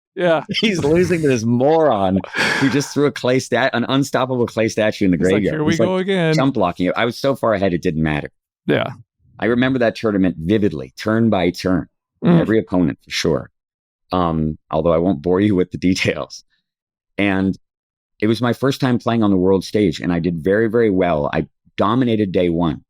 He's losing to this moron who just threw an unstoppable clay statue in the graveyard. Here we go again. Jump blocking it. I was so far ahead it didn't matter. Yeah. I remember that tournament vividly, turn by turn. Every opponent for sure. Although I won't bore you with the details. And it was my first time playing on the world stage and I did very, very well. I dominated day 1.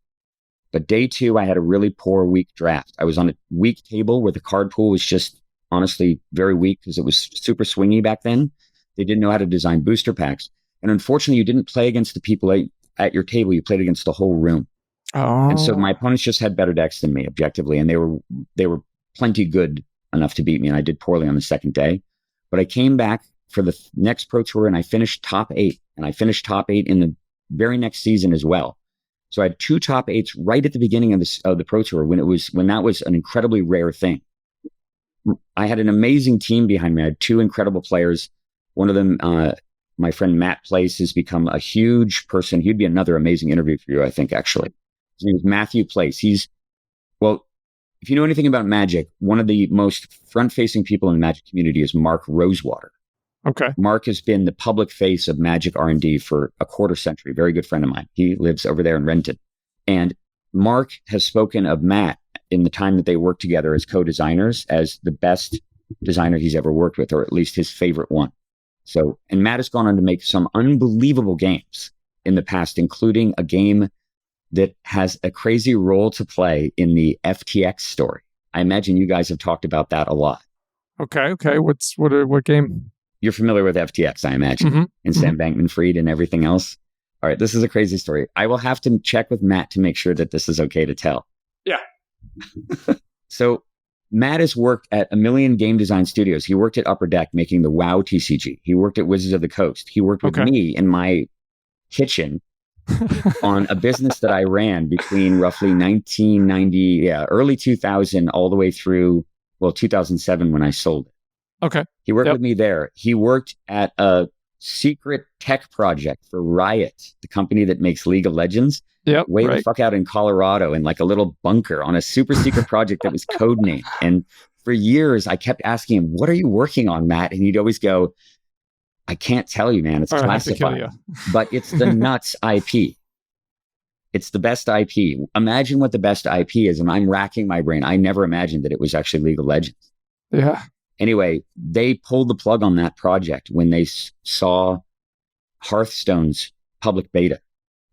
But day 2, I had a really poor, weak draft. I was on a weak table where the card pool was just honestly very weak because it was super swingy back then. They didn't know how to design booster packs. And unfortunately, you didn't play against the people at your table. You played against the whole room. Oh. And so my opponents just had better decks than me, objectively. And they were plenty good enough to beat me. And I did poorly on the second day. But I came back for the next Pro Tour and I finished top 8. And I finished top 8 in the very next season as well. So I had 2 top 8s right at the beginning of the Pro Tour when that was an incredibly rare thing. I had an amazing team behind me. I had 2 incredible players. One of them my friend Matt Place has become a huge person. He'd be another amazing interview for you, I think, actually. His name is Matthew Place. Well, if you know anything about Magic, one of the most front-facing people in the Magic community is Mark Rosewater. Okay. Mark has been the public face of Magic R&D for a quarter century. Very good friend of mine. He lives over there in Renton. And Mark has spoken of Matt in the time that they worked together as co-designers as the best designer he's ever worked with, or at least his favorite one. So, and Matt has gone on to make some unbelievable games in the past, including a game that has a crazy role to play in the FTX story. I imagine you guys have talked about that a lot. Okay. What game? You're familiar with FTX, I imagine, and Sam Bankman-Fried and everything else. All right, this is a crazy story. I will have to check with Matt to make sure that this is okay to tell. Yeah. So Matt has worked at a million game design studios. He worked at Upper Deck making the WoW TCG. He worked at Wizards of the Coast. He worked with me in my kitchen on a business that I ran between roughly 1990, early 2000, all the way through, 2007 when I sold it. Okay. He worked with me there. He worked at a secret tech project for Riot, the company that makes League of Legends. The fuck out in Colorado in like a little bunker on a super secret project that was codenamed. And for years, I kept asking him, "What are you working on, Matt?" And he'd always go, "I can't tell you, man. It's classified." But it's the nuts IP. It's the best IP. Imagine what the best IP is. And I'm racking my brain. I never imagined that it was actually League of Legends. Yeah. Anyway, they pulled the plug on that project when they saw Hearthstone's public beta.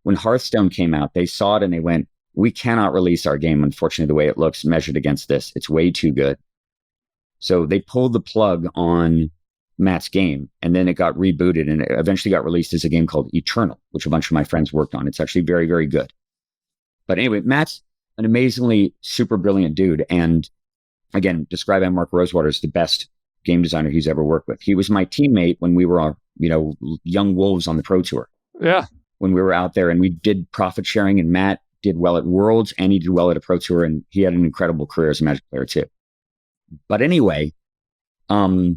When Hearthstone came out, they saw it and they went, "We cannot release our game, unfortunately, the way it looks measured against this. It's way too good." So they pulled the plug on Matt's game, and then it got rebooted and it eventually got released as a game called Eternal, which a bunch of my friends worked on. It's actually very, very good. But anyway, Matt's an amazingly super brilliant dude. And again, described by Mark Rosewater as the best game designer he's ever worked with. He was my teammate when we were, young wolves on the Pro Tour. Yeah. When we were out there and we did profit sharing, and Matt did well at Worlds and he did well at a Pro Tour, and he had an incredible career as a Magic player too. But anyway, you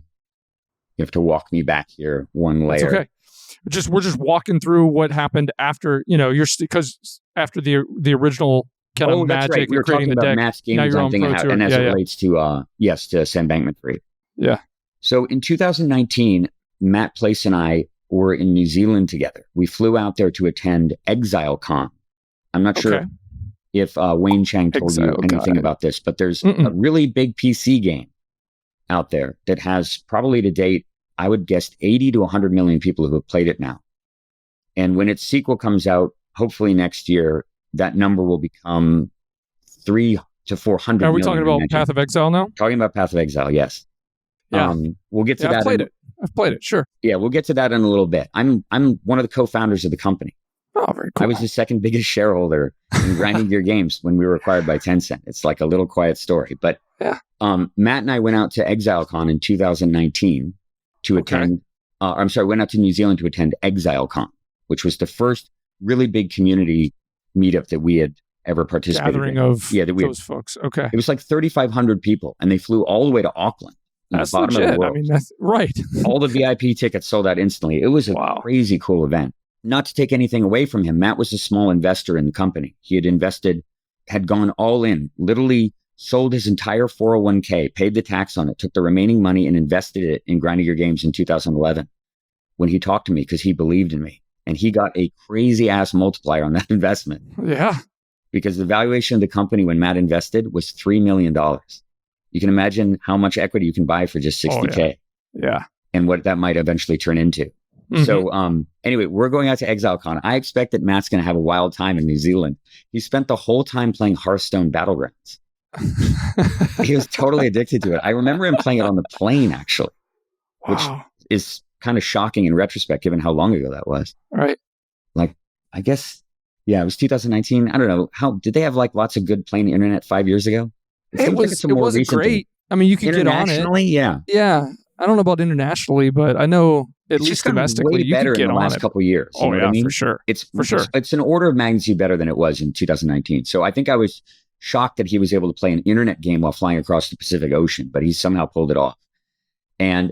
have to walk me back here one layer. That's okay. We're just walking through what happened after, because after the original kind of Magic, right. We were talking about Matt's game design thing and as it relates to Sam Bankman-Fried. Yeah. So in 2019, Matt Place and I were in New Zealand together. We flew out there to attend ExileCon. I'm not sure if Wayne Chang told you anything about this, but there's a really big PC game out there that has probably to date, I would guess 80 to 100 million people who have played it now. And when its sequel comes out, hopefully next year, that number will become 300 to 400 million. Are we talking about Path of Exile now? Talking about Path of Exile, yes. Yeah. We'll get to that. I've played it, sure. Yeah, we'll get to that in a little bit. I'm one of the co-founders of the company. Oh, very cool. I was the second biggest shareholder in Grinding Gear Games when we were acquired by Tencent. It's like a little quiet story. But Matt and I went out to ExileCon in 2019 to attend, went out to New Zealand to attend ExileCon, which was the first really big community meetup that we had ever participated in. Gathering of those folks. Okay. It was like 3,500 people, and they flew all the way to Auckland. That's legit. I mean, that's right. All the VIP tickets sold out instantly. It was a crazy cool event. Not to take anything away from him, Matt was a small investor in the company. He had gone all in, literally sold his entire 401k, paid the tax on it, took the remaining money and invested it in Grinding Gear Games in 2011 when he talked to me because he believed in me. And he got a crazy ass multiplier on that investment. Yeah. Because the valuation of the company when Matt invested was $3 million. You can imagine how much equity you can buy for just 60K. Yeah. And what that might eventually turn into. Mm-hmm. So anyway, we're going out to ExileCon. I expect that Matt's going to have a wild time in New Zealand. He spent the whole time playing Hearthstone Battlegrounds. He was totally addicted to it. I remember him playing it on the plane, actually, which is kind of shocking in retrospect, given how long ago that was. Right. Like, I guess, it was 2019. I don't know. How did they have like lots of good plane internet 5 years ago? It wasn't great. Thing. I mean, you could get on it. Yeah. Yeah. I don't know about internationally, but I know at least domestically, you better could get in the last couple of years. Oh, yeah, for sure. It's an order of magnitude better than it was in 2019. So I think I was shocked that he was able to play an internet game while flying across the Pacific Ocean, but he somehow pulled it off. And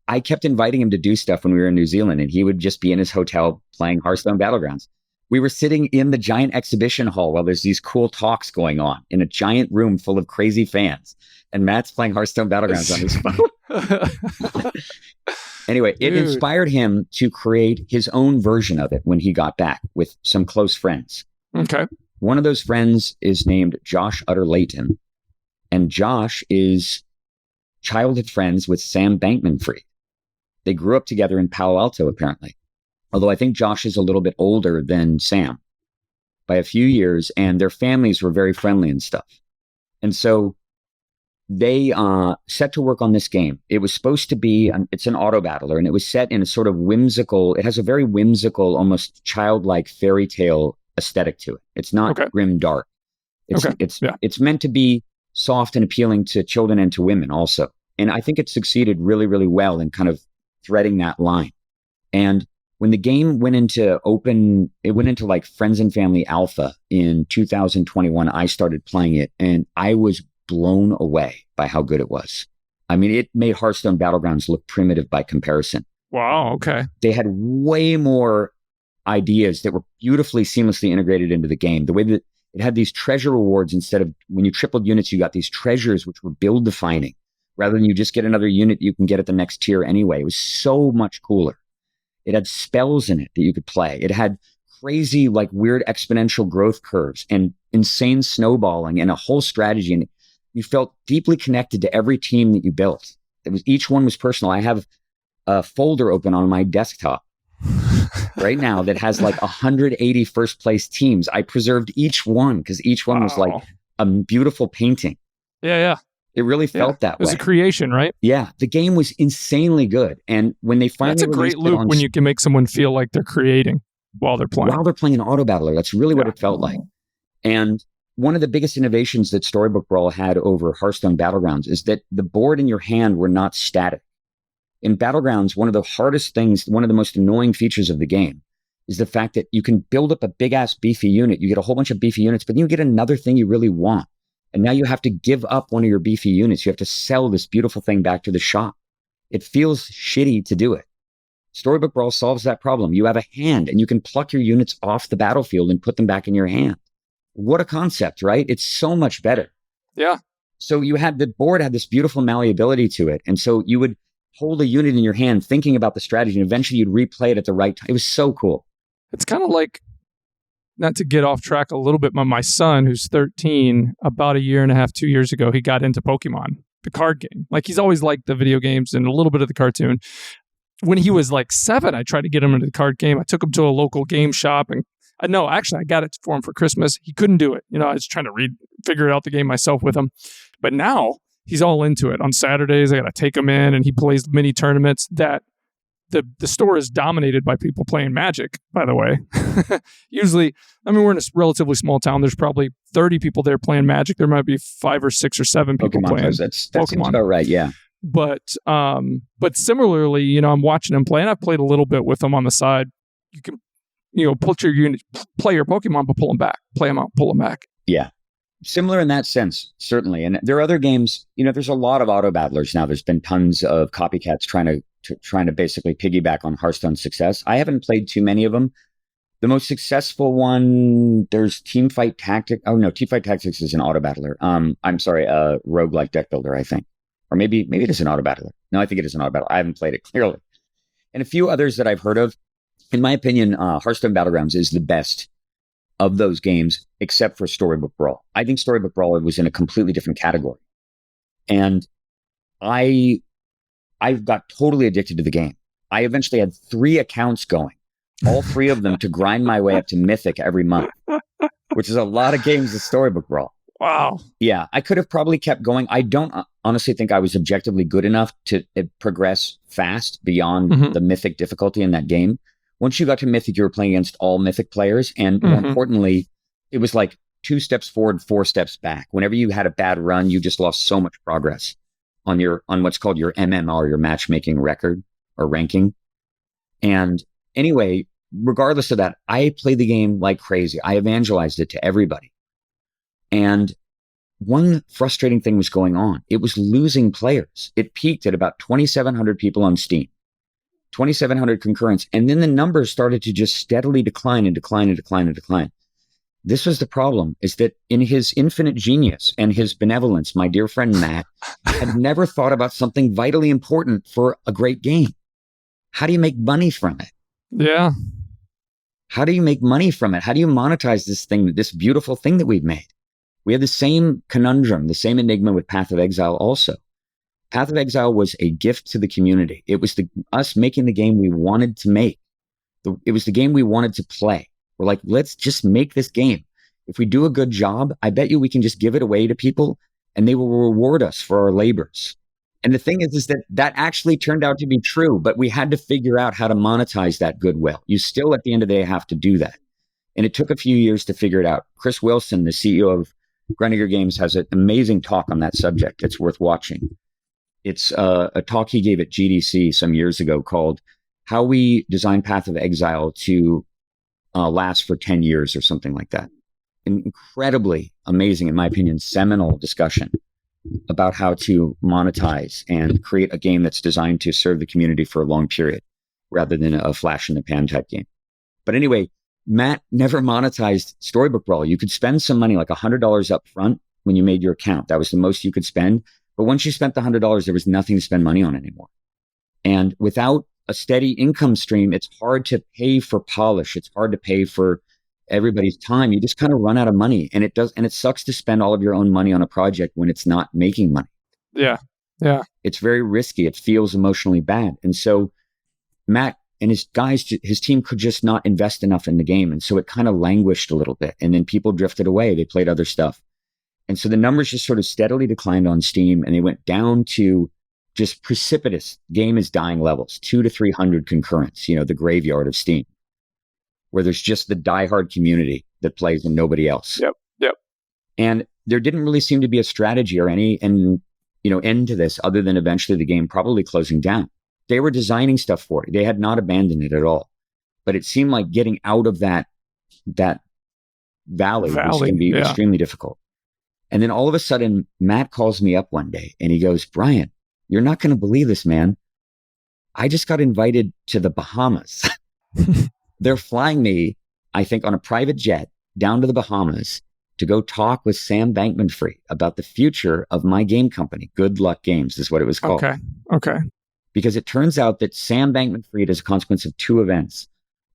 I kept inviting him to do stuff when we were in New Zealand, and he would just be in his hotel playing Hearthstone Battlegrounds. We were sitting in the giant exhibition hall while there's these cool talks going on in a giant room full of crazy fans. And Matt's playing Hearthstone Battlegrounds on his phone. Anyway, it inspired him to create his own version of it when he got back with some close friends. Okay. One of those friends is named Josh Utter Layton. And Josh is childhood friends with Sam Bankman-Fried. They grew up together in Palo Alto, apparently. Although I think Josh is a little bit older than Sam by a few years, and their families were very friendly and stuff. And so they set to work on this game. It was supposed to be, it's an auto battler, and it was set in a sort of whimsical, it has a very whimsical, almost childlike fairy tale aesthetic to it. It's not grim dark. It's meant to be soft and appealing to children and to women also. And I think it succeeded really, really well in kind of threading that line. And when the game went into like friends and family alpha in 2021, I started playing it and I was blown away by how good it was. I mean, it made Hearthstone Battlegrounds look primitive by comparison. Wow, okay. They had way more ideas that were beautifully seamlessly integrated into the game. The way that it had these treasure rewards, instead of when you tripled units, you got these treasures which were build defining rather than you just get another unit you can get at the next tier anyway. It was so much cooler. It had spells in it that you could play. It had crazy, like weird exponential growth curves and insane snowballing and a whole strategy. And you felt deeply connected to every team that you built. Each one was personal. I have a folder open on my desktop right now that has like 180 first place teams. I preserved each one because each one was like a beautiful painting. Yeah. It really felt that way. It was a creation, right? Yeah. The game was insanely good. And when they finally That's a great loop when you can make someone feel like they're creating while they're playing. While they're playing an auto battler. That's really what it felt like. And one of the biggest innovations that Storybook Brawl had over Hearthstone Battlegrounds is that the board in your hand were not static. In Battlegrounds, one of the hardest things, one of the most annoying features of the game is the fact that you can build up a big-ass beefy unit. You get a whole bunch of beefy units, but then you get another thing you really want. And now you have to give up one of your beefy units. You have to sell this beautiful thing back to the shop. It feels shitty to do it. Storybook Brawl solves that problem. You have a hand and you can pluck your units off the battlefield and put them back in your hand. What a concept, right? It's so much better. Yeah. So the board had this beautiful malleability to it. And so you would hold a unit in your hand thinking about the strategy, and eventually you'd replay it at the right time. It was so cool. It's kind of like, not to get off track a little bit, but my son, who's 13, about a year and a half, 2 years ago, he got into Pokemon, the card game. Like, he's always liked the video games and a little bit of the cartoon. When he was like 7, I tried to get him into the card game. I took him to a local game shop, and I got it for him for Christmas. He couldn't do it. I was trying to figure out the game myself with him. But now he's all into it. On Saturdays, I got to take him in, and he plays mini tournaments. That the store is dominated by people playing Magic, by the way. Usually, we're in a relatively small town. There's probably 30 people there playing Magic. There might be 5 or 6 or 7 people Pokemon playing That Pokemon. Seems about right, yeah. But similarly, I'm watching him play, and I've played a little bit with him on the side. You can, put your unit, play your Pokemon, but pull them back. Play them out, pull them back. Yeah. Similar in that sense, certainly. And there are other games, there's a lot of auto battlers now. There's been tons of copycats trying to basically piggyback on Hearthstone's success. I haven't played too many of them. The most successful one, there's Teamfight Tactics. Oh no, Teamfight Tactics is an auto battler. I'm sorry, roguelike deck builder, I think. Or maybe it is an auto battler. No, I think it is an auto battler. I haven't played it clearly. And a few others that I've heard of. In my opinion, Hearthstone Battlegrounds is the best of those games, except for Storybook Brawl. I think Storybook Brawl was in a completely different category. And I got totally addicted to the game. I eventually had 3 accounts going, all 3 of them to grind my way up to Mythic every month, which is a lot of games of Storybook Brawl. Wow. Yeah, I could have probably kept going. I don't honestly think I was objectively good enough to progress fast beyond the Mythic difficulty in that game. Once you got to Mythic, you were playing against all Mythic players. And more importantly, it was like 2 steps forward, 4 steps back. Whenever you had a bad run, you just lost so much progress on what's called your MMR, your matchmaking record or ranking. And anyway, regardless of that, I played the game like crazy. I evangelized it to everybody. And one frustrating thing was going on. It was losing players. It peaked at about 2,700 people on Steam, 2,700 concurrents. And then the numbers started to just steadily decline and decline and decline and decline. This was the problem, is that in his infinite genius and his benevolence, my dear friend Matt had never thought about something vitally important for a great game. How do you make money from it? Yeah. How do you make money from it? How do you monetize this thing, this beautiful thing that we've made? We had the same conundrum, the same enigma with Path of Exile also. Path of Exile was a gift to the community. It was us making the game we wanted to make. It was the game we wanted to play. We're like, let's just make this game. If we do a good job, I bet you we can just give it away to people and they will reward us for our labors. And the thing is that actually turned out to be true, but we had to figure out how to monetize that goodwill. You still, at the end of the day, have to do that. And it took a few years to figure it out. Chris Wilson, the CEO of Greniger Games, has an amazing talk on that subject. It's worth watching. It's a talk he gave at GDC some years ago called How We Design Path of Exile to last for 10 years or something like that. An incredibly amazing, in my opinion, seminal discussion about how to monetize and create a game that's designed to serve the community for a long period rather than a flash in the pan type game. But anyway, Matt never monetized Storybook Brawl. You could spend some money, like $100 up front when you made your account. That was the most you could spend. But once you spent the $100, there was nothing to spend money on anymore. And without a steady income stream, it's hard to pay for polish. It's hard to pay for everybody's time. You just kind of run out of money, and it sucks to spend all of your own money on a project when it's not making money. Yeah. Yeah. It's very risky. It feels emotionally bad. And so Matt and his guys, his team could just not invest enough in the game. And so it kind of languished a little bit, and then people drifted away. They played other stuff. And so the numbers just sort of steadily declined on Steam, and they went down to just precipitous game is dying levels, 200 to 300 concurrents, the graveyard of Steam, where there's just the diehard community that plays and nobody else. Yep. And there didn't really seem to be a strategy or any end to this other than eventually the game probably closing down. They were designing stuff for it. They had not abandoned it at all. But it seemed like getting out of that valley was going to be extremely difficult. And then all of a sudden, Matt calls me up one day and he goes, Brian, you're not going to believe this, man. I just got invited to the Bahamas. They're flying me, I think, on a private jet down to the Bahamas to go talk with Sam Bankman-Fried about the future of my game company. Good Luck Games is what it was called. Okay. Because it turns out that Sam Bankman-Fried is a consequence of two events.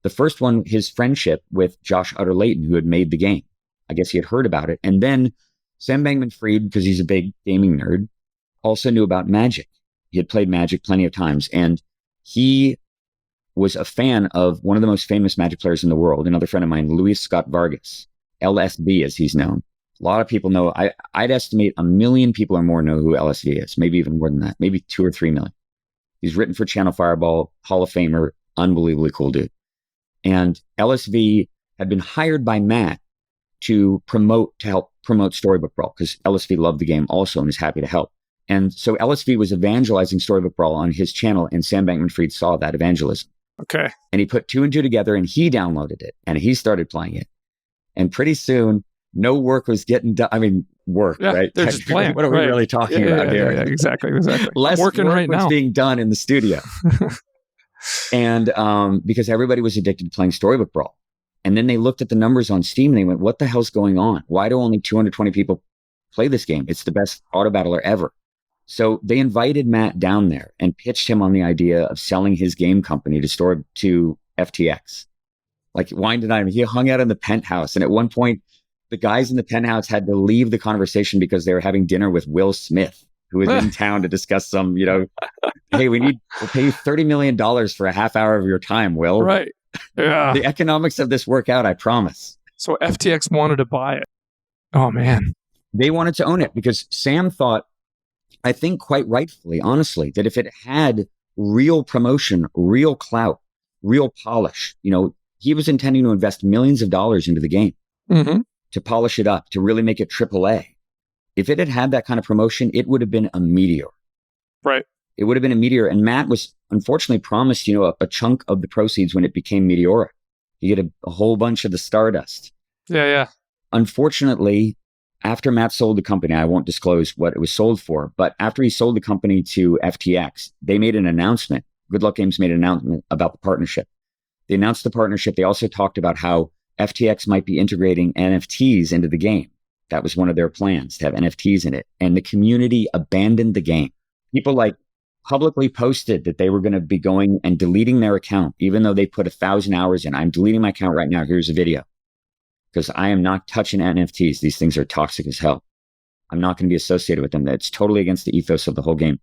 The first one, his friendship with Josh Utter-Leyton, who had made the game. I guess he had heard about it. And then Sam Bankman-Fried, because he's a big gaming nerd, also knew about Magic. He had played Magic plenty of times, and he was a fan of one of the most famous Magic players in the world, another friend of mine, Luis Scott Vargas, LSV as he's known. A lot of people know, I'd estimate 1 million people or more know who LSV is, maybe even more than that, maybe 2 or 3 million. He's written for Channel Fireball, Hall of Famer, unbelievably cool dude. And LSV had been hired by Matt to help promote Storybook Brawl, because LSV loved the game also and is happy to help. And so LSV was evangelizing Storybook Brawl on his channel, and Sam Bankman-Fried saw that evangelism. Okay. And he put 2 and 2 together, and he downloaded it, and he started playing it. And pretty soon, no work was getting done. I mean, right? They're just playing. What are we really talking about here? Yeah, exactly. Less working work right was now. being done in the studio. And because everybody was addicted to playing Storybook Brawl. And then they looked at the numbers on Steam, and they went, what the hell's going on? Why do only 220 people play this game? It's the best auto battler ever. So they invited Matt down there and pitched him on the idea of selling his game company to FTX. Like, wine denied him. He hung out in the penthouse. And at one point, the guys in the penthouse had to leave the conversation because they were having dinner with Will Smith, who was in town to discuss some, hey, we'll pay you $30 million for a half hour of your time, Will. Right. Yeah. The economics of this work out, I promise. So FTX wanted to buy it. Oh, man. They wanted to own it because Sam thought, I think quite rightfully, honestly, that if it had real promotion, real clout, real polish, he was intending to invest millions of dollars into the game to polish it up, to really make it AAA. If it had had that kind of promotion, it would have been a meteor. Right. It would have been a meteor. And Matt was unfortunately promised, a chunk of the proceeds when it became meteoric. You get a whole bunch of the stardust. Yeah. Unfortunately, After Matt sold the company, I won't disclose what it was sold for, but after he sold the company to FTX, they made an announcement. Good Luck Games made an announcement about the partnership. They announced the partnership. They also talked about how FTX might be integrating NFTs into the game. That was one of their plans, to have NFTs in it. And the community abandoned the game. People like publicly posted that they were going to be going and deleting their account, even though they put 1,000 hours in. I'm deleting my account right now. Here's a video. Because I am not touching NFTs. These things are toxic as hell. I'm not going to be associated with them. That's totally against the ethos of the whole game.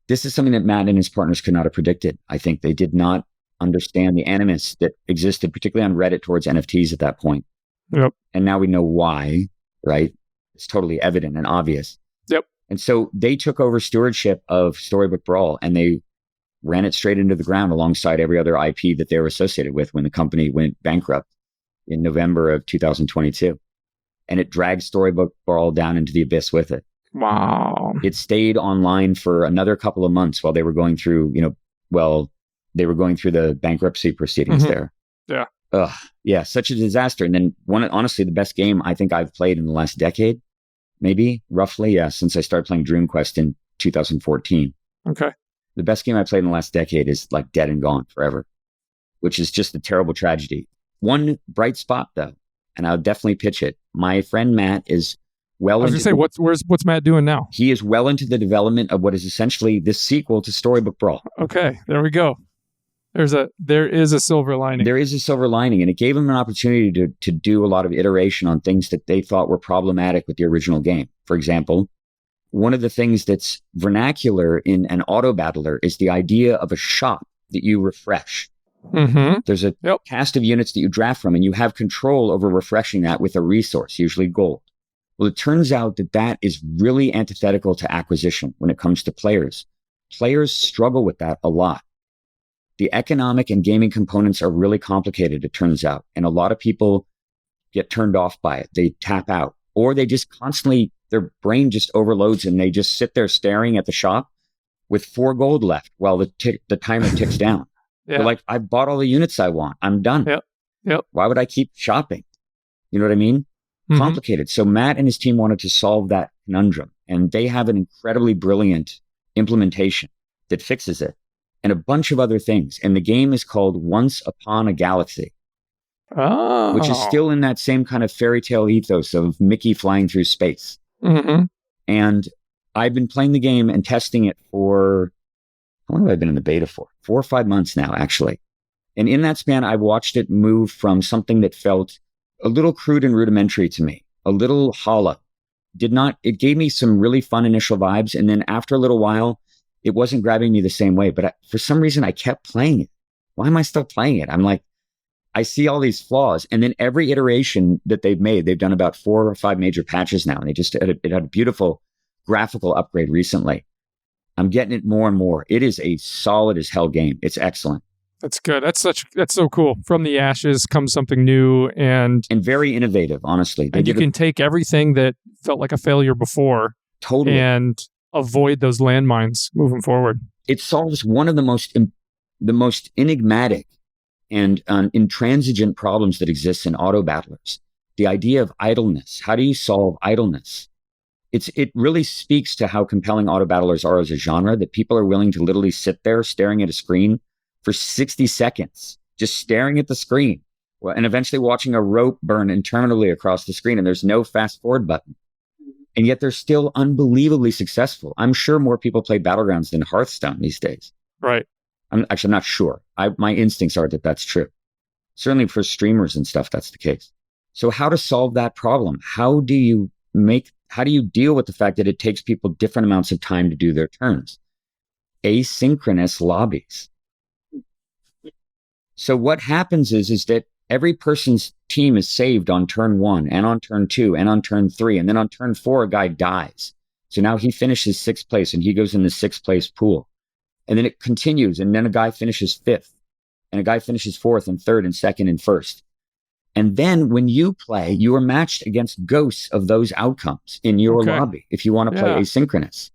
This is something that Matt and his partners could not have predicted. I think they did not understand the animus that existed, particularly on Reddit, towards NFTs at that point. Yep. And now we know why, right? It's totally evident and obvious. Yep. And so they took over stewardship of Storybook Brawl and they ran it straight into the ground alongside every other IP that they were associated with when the company went bankrupt in November of 2022. And it dragged Storybook Brawl down into the abyss with it. Wow. It stayed online for another couple of months while they were going through, they were going through the bankruptcy proceedings there. Yeah. Yeah, such a disaster. And then honestly, the best game I think I've played in the last decade, maybe, roughly, since I started playing Dream Quest in 2014. Okay. The best game I played in the last decade is like dead and gone forever, which is just a terrible tragedy. One bright spot, though, and I'll definitely pitch it. My friend Matt is well I was into... going to say, what's Matt doing now? He is well into the development of what is essentially this sequel to Storybook Brawl. Okay, there we go. There is a silver lining. There is a silver lining, and it gave him an opportunity to do a lot of iteration on things that they thought were problematic with the original game. For example, one of the things that's vernacular in an auto battler is the idea of a shop that you refresh. Mm-hmm. There's a cast of units that you draft from, and you have control over refreshing that with a resource, usually gold. Well, it turns out that that is really antithetical to acquisition when it comes to players. Players struggle with that a lot. The economic and gaming components are really complicated, it turns out. And a lot of people get turned off by it. They tap out, or they just constantly, their brain just overloads and they just sit there staring at the shop with 4 gold left while the timer ticks down. Yeah. They're like, I've bought all the units I want. I'm done. Yep. Why would I keep shopping? You know what I mean? Mm-hmm. Complicated. So Matt and his team wanted to solve that conundrum, and they have an incredibly brilliant implementation that fixes it and a bunch of other things. And the game is called Once Upon a Galaxy, which is still in that same kind of fairy tale ethos of Mickey flying through space. Mm-hmm. And I've been playing the game and testing it for, how long have I been in the beta for? 4 or 5 months now, actually. And in that span, I've watched it move from something that felt a little crude and rudimentary to me, a little hollow. It gave me some really fun initial vibes. And then after a little while, it wasn't grabbing me the same way. But for some reason, I kept playing it. Why am I still playing it? I'm like, I see all these flaws. And then every iteration that they've made, they've done about 4 or 5 major patches now. And it had a beautiful graphical upgrade recently. I'm getting it more and more. It is a solid as hell game. It's excellent. That's good. That's so cool. From the ashes comes something new and very innovative, honestly. And you can take everything that felt like a failure before and avoid those landmines moving forward. It solves one of the most enigmatic and intransigent problems that exists in auto battlers. The idea of idleness. How do you solve idleness? It really speaks to how compelling auto battlers are as a genre, that people are willing to literally sit there staring at a screen for 60 seconds, just staring at the screen, and eventually watching a rope burn interminably across the screen, and there's no fast forward button. And yet they're still unbelievably successful. I'm sure more people play Battlegrounds than Hearthstone these days. Right. I'm not sure. My instincts are that that's true. Certainly for streamers and stuff, that's the case. So how to solve that problem? How do you deal with the fact that it takes people different amounts of time to do their turns? Asynchronous lobbies. So what happens is that every person's team is saved on turn 1 and on turn 2 and on turn 3. And then on turn 4, a guy dies. So now he finishes 6th place and he goes in the 6th place pool. And then it continues. And then a guy finishes 5th and a guy finishes 4th and 3rd and 2nd and 1st. And then when you play, you are matched against ghosts of those outcomes in your lobby if you want to play asynchronous.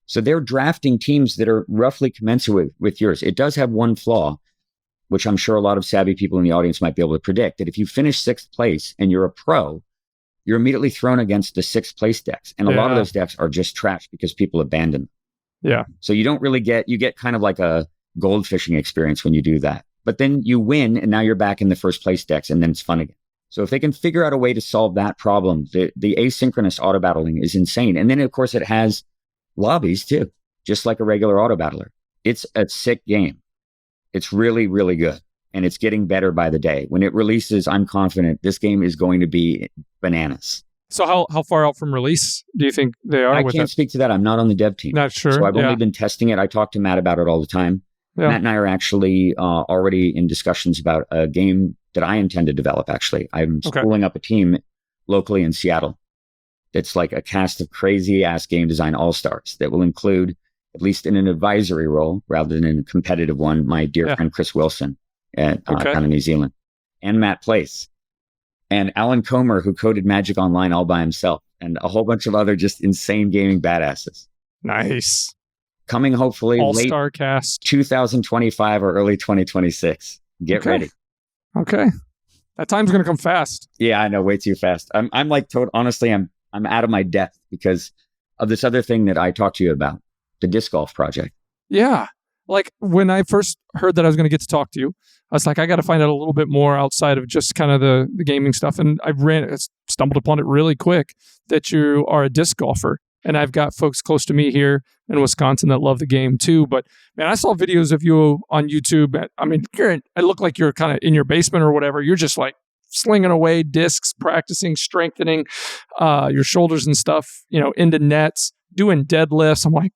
So they're drafting teams that are roughly commensurate with yours. It does have one flaw, which I'm sure a lot of savvy people in the audience might be able to predict, that if you finish 6th place and you're a pro, you're immediately thrown against the 6th place decks. And a lot of those decks are just trash because people abandon them. Yeah. So you don't really you get kind of like a gold fishing experience when you do that. But then you win, and now you're back in the 1st place decks, and then it's fun again. So if they can figure out a way to solve that problem, the asynchronous auto battling is insane. And then, of course, it has lobbies too, just like a regular auto battler. It's a sick game. It's really, really good. And it's getting better by the day. When it releases, I'm confident this game is going to be bananas. So how far out from release do you think they are? I can't speak to that. I'm not on the dev team. Not sure. So I've only been testing it. I talk to Matt about it all the time. Yeah. Matt and I are actually already in discussions about a game that I intend to develop, actually. I'm schooling up a team locally in Seattle. It's like a cast of crazy-ass game design all-stars that will include, at least in an advisory role, rather than in a competitive one, my dear friend Chris Wilson down in New Zealand, and Matt Place, and Alan Comer, who coded Magic Online all by himself, and a whole bunch of other just insane gaming badasses. Nice. Coming hopefully all-star late cast 2025 or early 2026. Get ready. Okay. That time's going to come fast. Yeah, I know, way too fast. I'm like, honestly, I'm out of my depth because of this other thing that I talked to you about, the disc golf project. Yeah. Like when I first heard that I was going to get to talk to you, I was like, I got to find out a little bit more outside of just kind of the gaming stuff. And I stumbled upon it really quick that you are a disc golfer. And I've got folks close to me here in Wisconsin that love the game too. But man, I saw videos of you on YouTube. I mean, I look like you're kind of in your basement or whatever. You're just like slinging away discs, practicing, strengthening your shoulders and stuff, into nets, doing deadlifts. I'm like,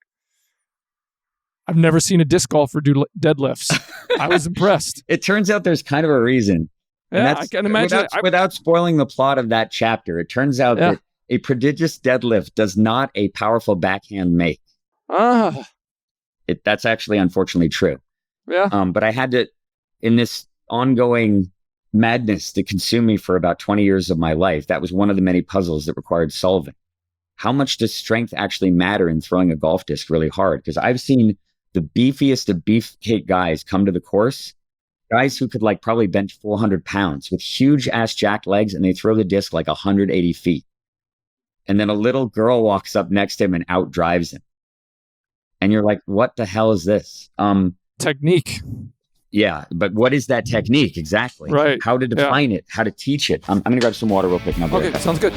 I've never seen a disc golfer do deadlifts. I was impressed. It turns out there's kind of a reason. Yeah, I can imagine. Without spoiling the plot of that chapter, it turns out that a prodigious deadlift does not a powerful backhand make. That's actually unfortunately true. Yeah. But I had to, in this ongoing madness that consumed me for about 20 years of my life, that was one of the many puzzles that required solving. How much does strength actually matter in throwing a golf disc really hard? Because I've seen the beefiest of beefcake guys come to the course, guys who could probably bench 400 pounds with huge ass jacked legs, and they throw the disc 180 feet. And then a little girl walks up next to him and outdrives him. And you're like, what the hell is this? Technique. Yeah, but what is that technique exactly? Right. How to define it, how to teach it. I'm going to grab some water real quick. Okay, sounds good.